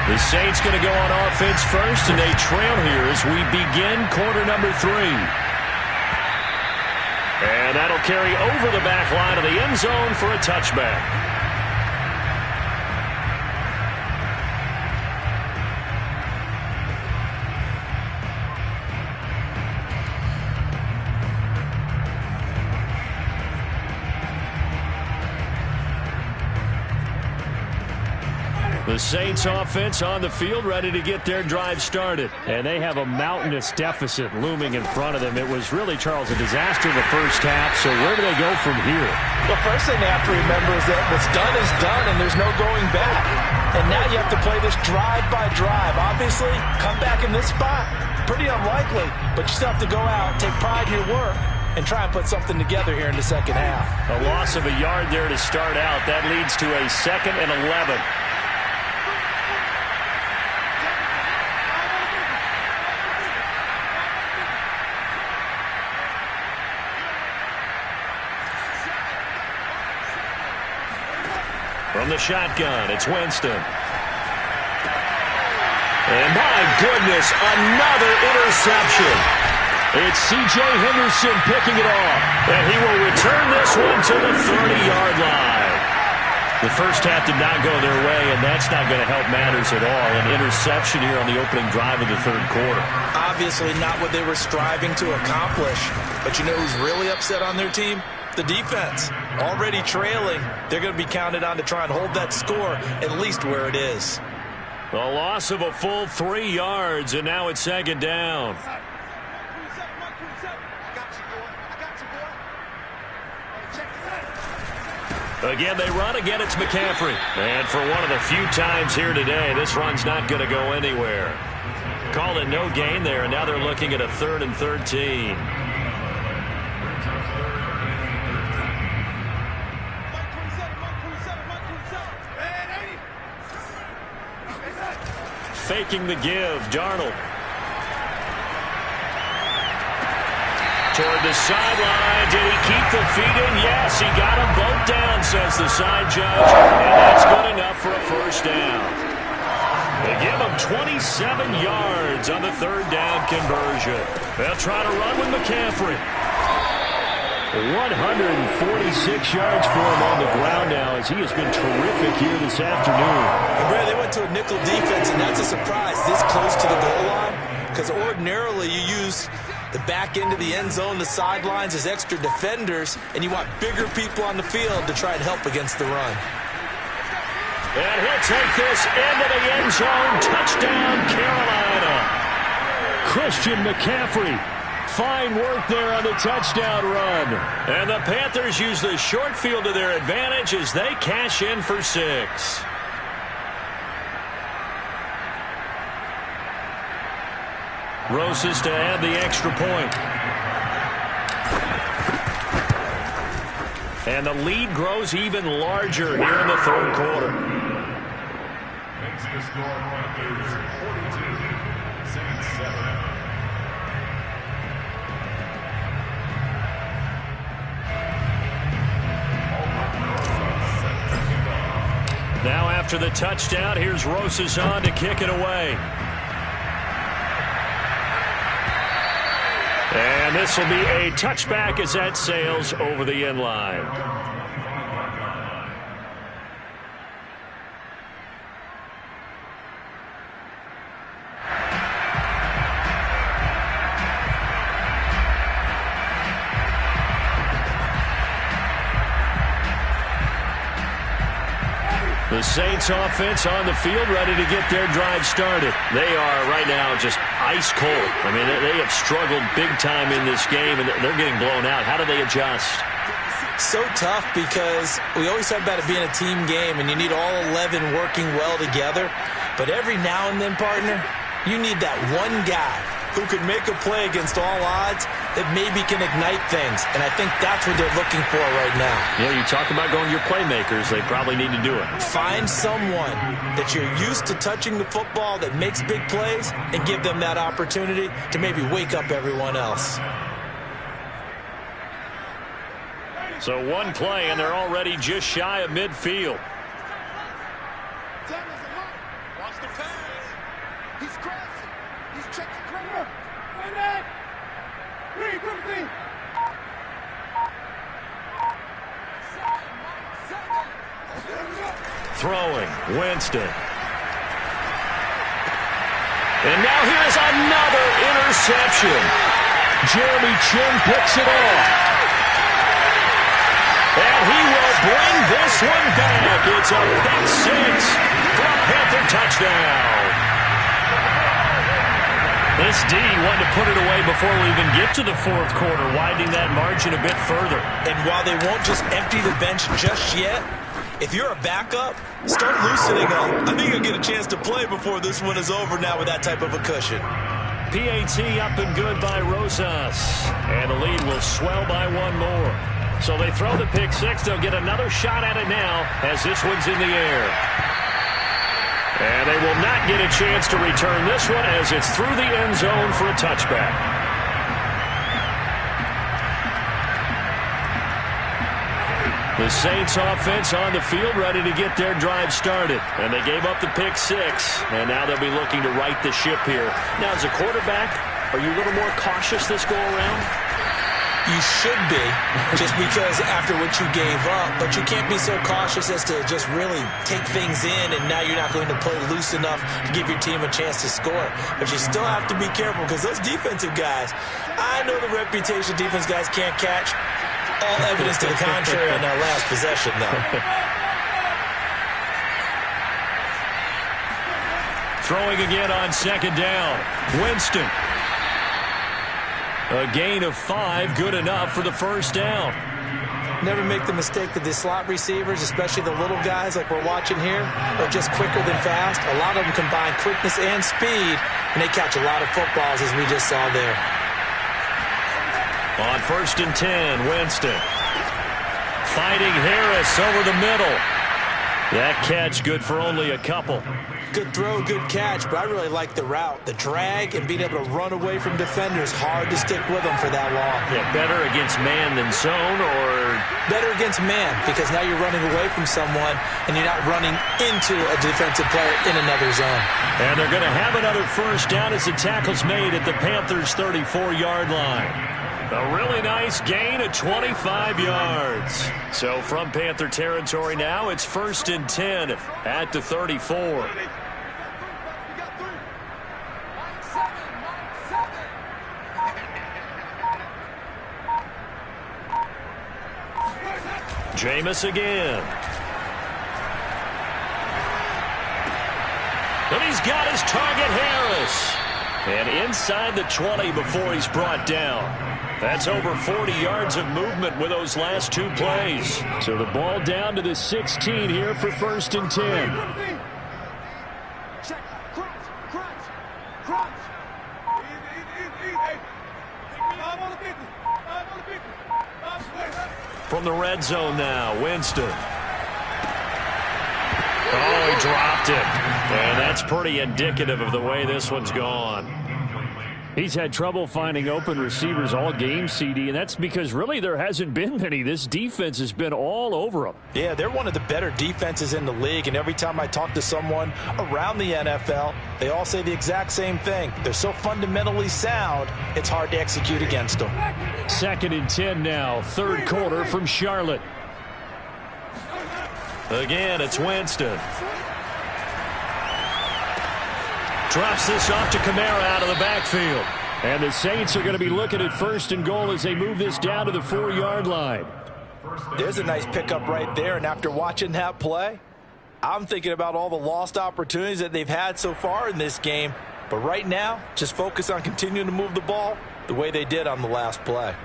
The Saints going to go on offense first, and they trail here as we begin quarter number 3. And that'll carry over the back line of the end zone for a touchback. The Saints offense on the field ready to get their drive started. And they have a mountainous deficit looming in front of them. It was really, Charles, a disaster in the first half. So where do they go from here? The first thing they have to remember is that what's done is done and there's no going back. And now you have to play this drive by drive. Obviously, come back in this spot, pretty unlikely. But you still have to go out, take pride in your work, and try and put something together here in the second half. A loss of a yard there to start out. That leads to a 2nd and 11. From the shotgun, it's Winston. And my goodness, another interception. It's C.J. Henderson picking it off. And he will return this one to the 30-yard line. The first half did not go their way, and that's not going to help matters at all. An interception here on the opening drive of the third quarter. Obviously not what they were striving to accomplish. But you know who's really upset on their team? the defense. Already trailing, they're going to be counted on to try and hold that score at least where it is. A loss of a full 3 yards, and now it's second down. Again, they run. Again, it's McCaffrey. And for one of the few times here today, this run's not going to go anywhere. Call it no gain there, and now they're looking at a 3rd and 13. Faking the give, Darnold. Toward the sideline. Did he keep the feet in? Yes, he got them both down, says the side judge. And that's good enough for a first down. They give him 27 yards on the 3rd down conversion. They'll try to run with McCaffrey. 146 yards for him on the ground now, as he has been terrific here this afternoon. And Brad, they went to a nickel defense, and that's a surprise this close to the goal line, because ordinarily you use the back end of the end zone, the sidelines as extra defenders, and you want bigger people on the field to try and help against the run. And he'll take this into the end zone. Touchdown, Carolina. Christian McCaffrey. Fine work there on the touchdown run. And the Panthers use the short field to their advantage as they cash in for 6. Rosas to add the extra point. And the lead grows even larger here in the 3rd quarter. Makes the score Panthers 42, Saints 7. Now after the touchdown, here's Rosas on to kick it away. And this will be a touchback as that sails over the end line. The Saints offense on the field ready to get their drive started. They are right now just ice cold. I mean, they have struggled big time in this game, and they're getting blown out. How do they adjust? So tough, because we always talk about it being a team game, and you need all 11 working well together. But every now and then, partner, you need that one guy who could make a play against all odds that maybe can ignite things. And I think that's what they're looking for right now. Yeah, you talk about going to your playmakers. They probably need to do it. Find someone that you're used to touching the football that makes big plays and give them that opportunity to maybe wake up everyone else. So one play, and they're already just shy of midfield. Watch the pass. He's crossing. He's checking corner. Throwing, Winston. And now here's another interception. Jeremy Chin picks it off. And he will bring this one back. It's a pick 6 for a Panther touchdown. This D wanted to put it away before we even get to the 4th quarter, widening that margin a bit further. And while they won't just empty the bench just yet, if you're a backup, start loosening up. I think you'll get a chance to play before this one is over now with that type of a cushion. PAT up and good by Rosas. And the lead will swell by one more. So they throw the pick 6. They'll get another shot at it now as this one's in the air. And they will not get a chance to return this one as it's through the end zone for a touchback. The Saints offense on the field ready to get their drive started. And they gave up the pick 6. And now they'll be looking to right the ship here. Now, as a quarterback, are you a little more cautious this go around? You should be, just because after what you gave up, but you can't be so cautious as to just really take things in, and now you're not going to play loose enough to give your team a chance to score. But you still have to be careful, because those defensive guys, I know the reputation defense guys can't catch, All evidence to the contrary on that last possession, though. Throwing again on second down. Winston. A gain of 5, good enough for the first down. Never make the mistake that the slot receivers, especially the little guys like we're watching here, are just quicker than fast. A lot of them combine quickness and speed, and they catch a lot of footballs, as we just saw there. On 1st and 10, Winston. Fighting Harris over the middle. That catch good for only a couple. Good throw, good catch, but I really like the route. The drag and being able to run away from defenders, hard to stick with them for that long. Yeah, better against man than zone, or? Better against man, because now you're running away from someone and you're not running into a defensive player in another zone. And they're going to have another first down as the tackle's made at the Panthers' 34-yard line. A really nice gain of 25 yards. So from Panther territory now, it's 1st and 10 at the 34. Jameis again. And he's got his target, Harris. And inside the 20 before he's brought down. That's over 40 yards of movement with those last 2 plays. So the ball down to the 16 here for 1st and 10. Check. Crunch. From the red zone now, Winston. Oh, he dropped it. And that's pretty indicative of the way this one's gone. He's had trouble finding open receivers all game, CD, and that's because really there hasn't been many. This defense has been all over him. Yeah, they're one of the better defenses in the league, and every time I talk to someone around the NFL, they all say the exact same thing. They're so fundamentally sound, it's hard to execute against them. 2nd and 10 now, 3rd quarter from Charlotte. Again, it's Winston. Drops this off to Kamara out of the backfield. And the Saints are going to be looking at 1st and goal as they move this down to the 4-yard line. There's a nice pickup right there, and after watching that play, I'm thinking about all the lost opportunities that they've had so far in this game. But right now, just focus on continuing to move the ball the way they did on the last play.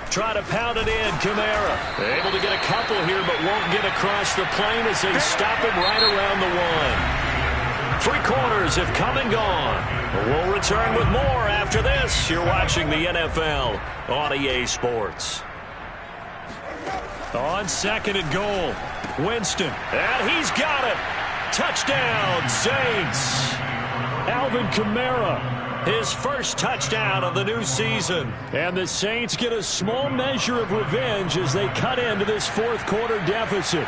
Try to pound it in, Kamara. Able to get a couple here, but won't get across the plane as they stop him right around the 1. 3 quarters have come and gone. We'll return with more after this. You're watching the NFL on EA Sports. On 2nd and goal, Winston. And he's got it. Touchdown, Saints. Alvin Kamara. His first touchdown of the new season. And the Saints get a small measure of revenge as they cut into this 4th quarter deficit.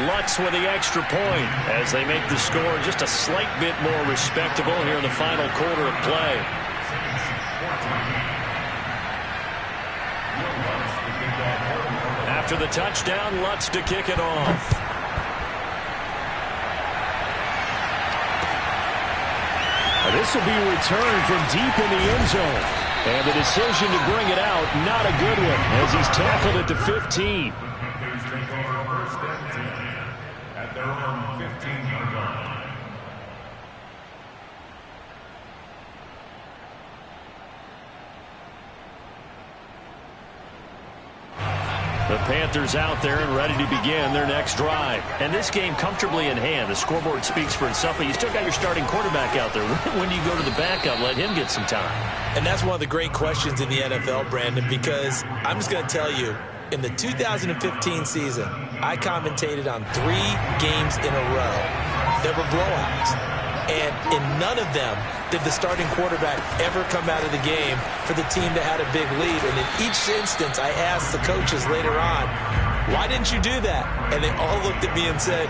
Lutz with the extra point as they make the score just a slight bit more respectable here in the final quarter of play. After the touchdown, Lutz to kick it off. This will be a return from deep in the end zone. And the decision to bring it out, not a good one, as he's tackled at the 15. At their own 15-yard line. The Panthers out there and ready to begin their next drive. And this game comfortably in hand. The scoreboard speaks for itself, but you still got your starting quarterback out there. When do you go to the backup, let him get some time? And that's one of the great questions in the NFL, Brandon, because I'm just going to tell you, in the 2015 season, I commentated on 3 games in a row. There were blowouts. And in none of them did the starting quarterback ever come out of the game for the team that had a big lead. And in each instance, I asked the coaches later on, why didn't you do that? And they all looked at me and said,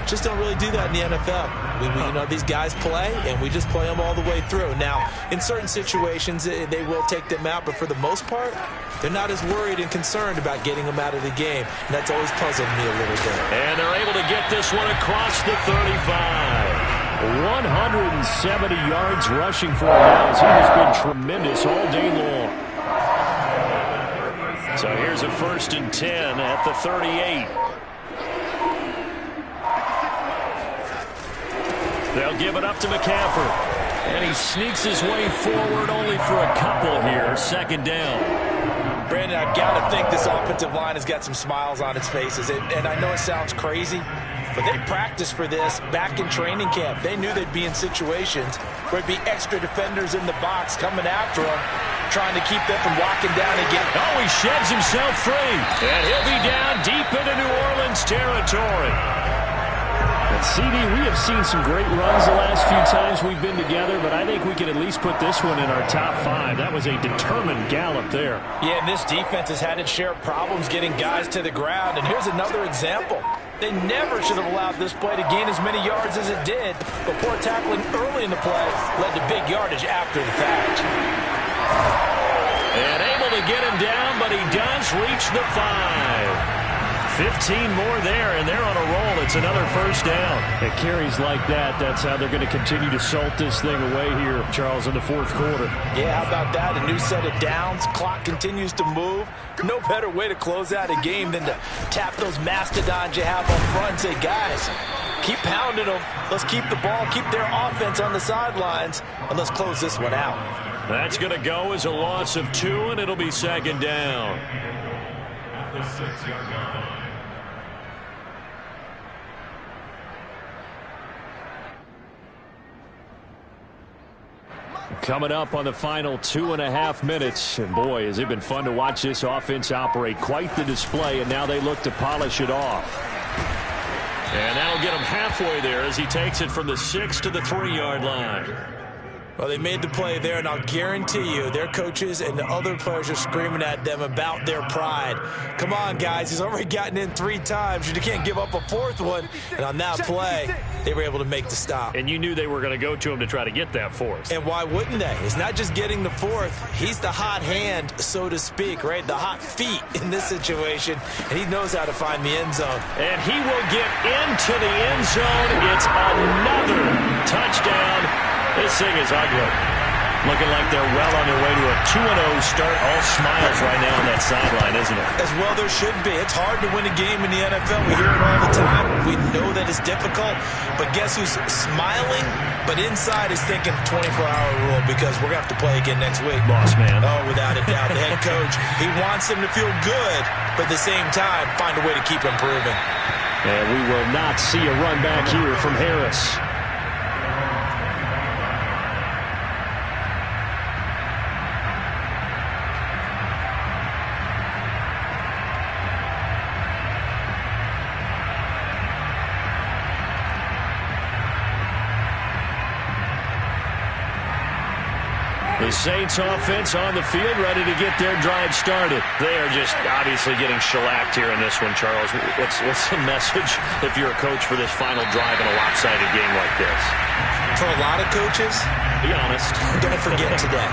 Just don't really do that in the NFL. You know, these guys play, and we just play them all the way through. Now, in certain situations, they will take them out, but for the most part, they're not as worried and concerned about getting them out of the game. And that's always puzzled me a little bit. And they're able to get this one across the 35. 170 yards rushing for him now, as he has been tremendous all day long. So here's a 1st and 10 at the 38. They'll give it up to McCaffrey. And he sneaks his way forward only for a couple here. 2nd down. Brandon, I've got to think this offensive line has got some smiles on its faces. And I know it sounds crazy, but they practiced for this back in training camp. They knew they'd be in situations where there'd be extra defenders in the box coming after them, trying to keep them from locking down again. Oh, he sheds himself free. And he'll be down deep into New Orleans territory. And CD, we have seen some great runs the last few times we've been together, but I think we can at least put this one in our top 5. That was a determined gallop there. Yeah, and this defense has had its share of problems getting guys to the ground. And here's another example. They never should have allowed this play to gain as many yards as it did. But poor tackling early in the play led to big yardage after the fact. And able to get him down, but he does reach the 5. 15 more there, and they're on a roll. It's another 1st down. At carries like that, that's how they're going to continue to salt this thing away here, Charles, in the 4th quarter. Yeah, how about that? A new set of downs. Clock continues to move. No better way to close out a game than to tap those mastodons you have up front and say, guys, keep pounding them. Let's keep the ball, keep their offense on the sidelines, and let's close this one out. That's going to go as a loss of 2, and it'll be 2nd down. At the 6-yard line. Coming up on the final 2.5 minutes. And boy, has it been fun to watch this offense operate. Quite the display, and now they look to polish it off. And that'll get him halfway there as he takes it from the 6 to the 3-yard line. Well, they made the play there, and I'll guarantee you their coaches and the other players are screaming at them about their pride. Come on, guys. He's already gotten in 3 times. You can't give up a 4th one. And on that play, they were able to make the stop. And you knew they were going to go to him to try to get that 4th. And why wouldn't they? It's not just getting the 4th. He's the hot hand, so to speak, right? The hot feet in this situation. And he knows how to find the end zone. And he will get into the end zone. It's another touchdown. This thing is ugly. Looking like they're well on their way to a 2-0 start. All smiles right now on that sideline, isn't it? As well there should be. It's hard to win a game in the NFL. We hear it all the time. We know that it's difficult. But guess who's smiling? But inside is thinking 24-hour rule because we're going to have to play again next week. Boss man. Oh, without a doubt. The head coach, he wants them to feel good, but at the same time, find a way to keep improving. And we will not see a run back here from Harris. The Saints offense on the field, ready to get their drive started. They are just obviously getting shellacked here in this one, Charles. What's the message if you're a coach for this final drive in a lopsided game like this? For a lot of coaches, be honest. Don't forget today.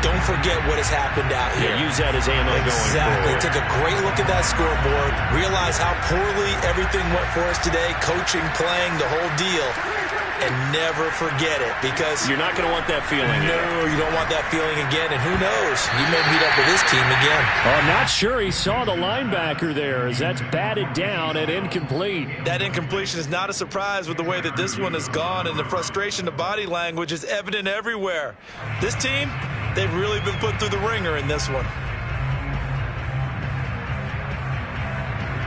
Don't forget what has happened out here. Yeah, use that as ammo going forward. Take a great look at that scoreboard. Realize how poorly everything went for us today. Coaching, playing, the whole deal. And never forget it, because you're not going to want that feeling. No, you don't want that feeling again. And who knows? You may meet up with this team again. I'm not sure he saw the linebacker there, as that's batted down and incomplete. That incompletion is not a surprise with the way that this one has gone, and the frustration, the body language is evident everywhere. This team, they've really been put through the ringer in this one.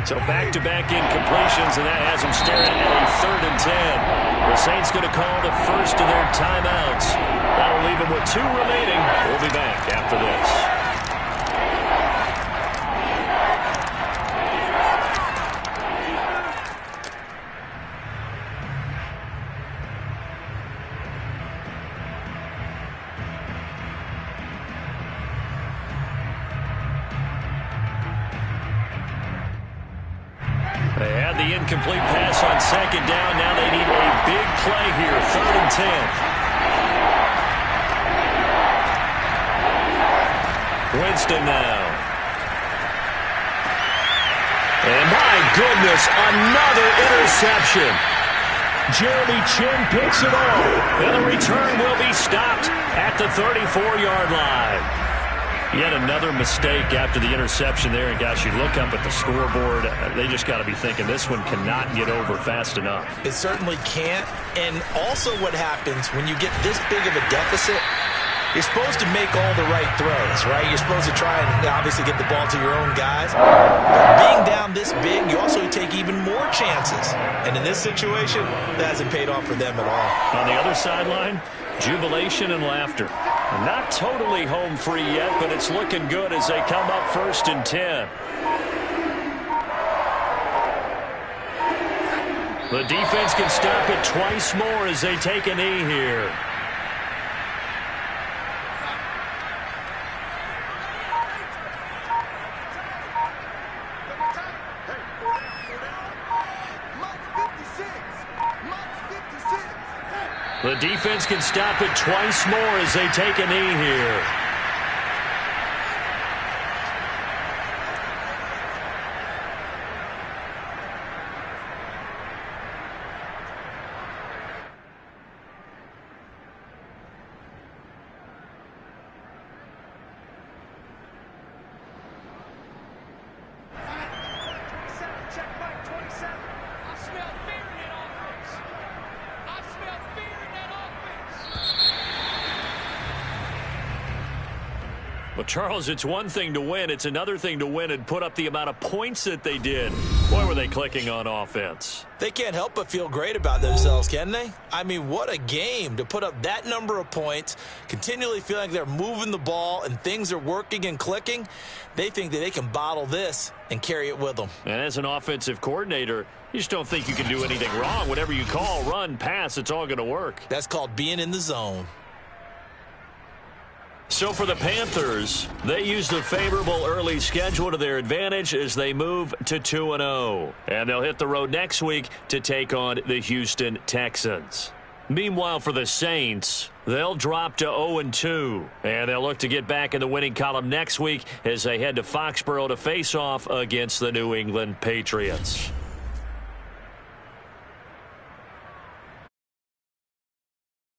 So back-to-back incompletions, and that has them staring at a 3rd and 10. The Saints going to call the first of their timeouts. That'll leave them with 2 remaining. We'll be back after this. They had the incomplete pass on second down. Now they need a big play here, 3rd and 10. Winston now. And my goodness, another interception. Jeremy Chinn picks it off. And the return will be stopped at the 34-yard line. Yet another mistake after the interception there. And, gosh, you look up at the scoreboard. They just got to be thinking this one cannot get over fast enough. It certainly can't. And also what happens when you get this big of a deficit, you're supposed to make all the right throws, right? You're supposed to try and obviously get the ball to your own guys. But being down this big, you also take even more chances. And in this situation, that hasn't paid off for them at all. On the other sideline, jubilation and laughter. Not totally home free yet, but it's looking good as they come up 1st and 10. The defense can stop it twice more as they take a knee here. The defense can stop it twice more as they take a knee here. Well, Charles, it's one thing to win. It's another thing to win and put up the amount of points that they did. Boy, were they clicking on offense. They can't help but feel great about themselves, can they? I mean, what a game to put up that number of points, continually feeling like they're moving the ball and things are working and clicking. They think that they can bottle this and carry it with them. And as an offensive coordinator, you just don't think you can do anything wrong. Whatever you call, run, pass, it's all going to work. That's called being in the zone. So for the Panthers, they use the favorable early schedule to their advantage as they move to 2-0. And they'll hit the road next week to take on the Houston Texans. Meanwhile, for the Saints, they'll drop to 0-2. And they'll look to get back in the winning column next week as they head to Foxborough to face off against the New England Patriots.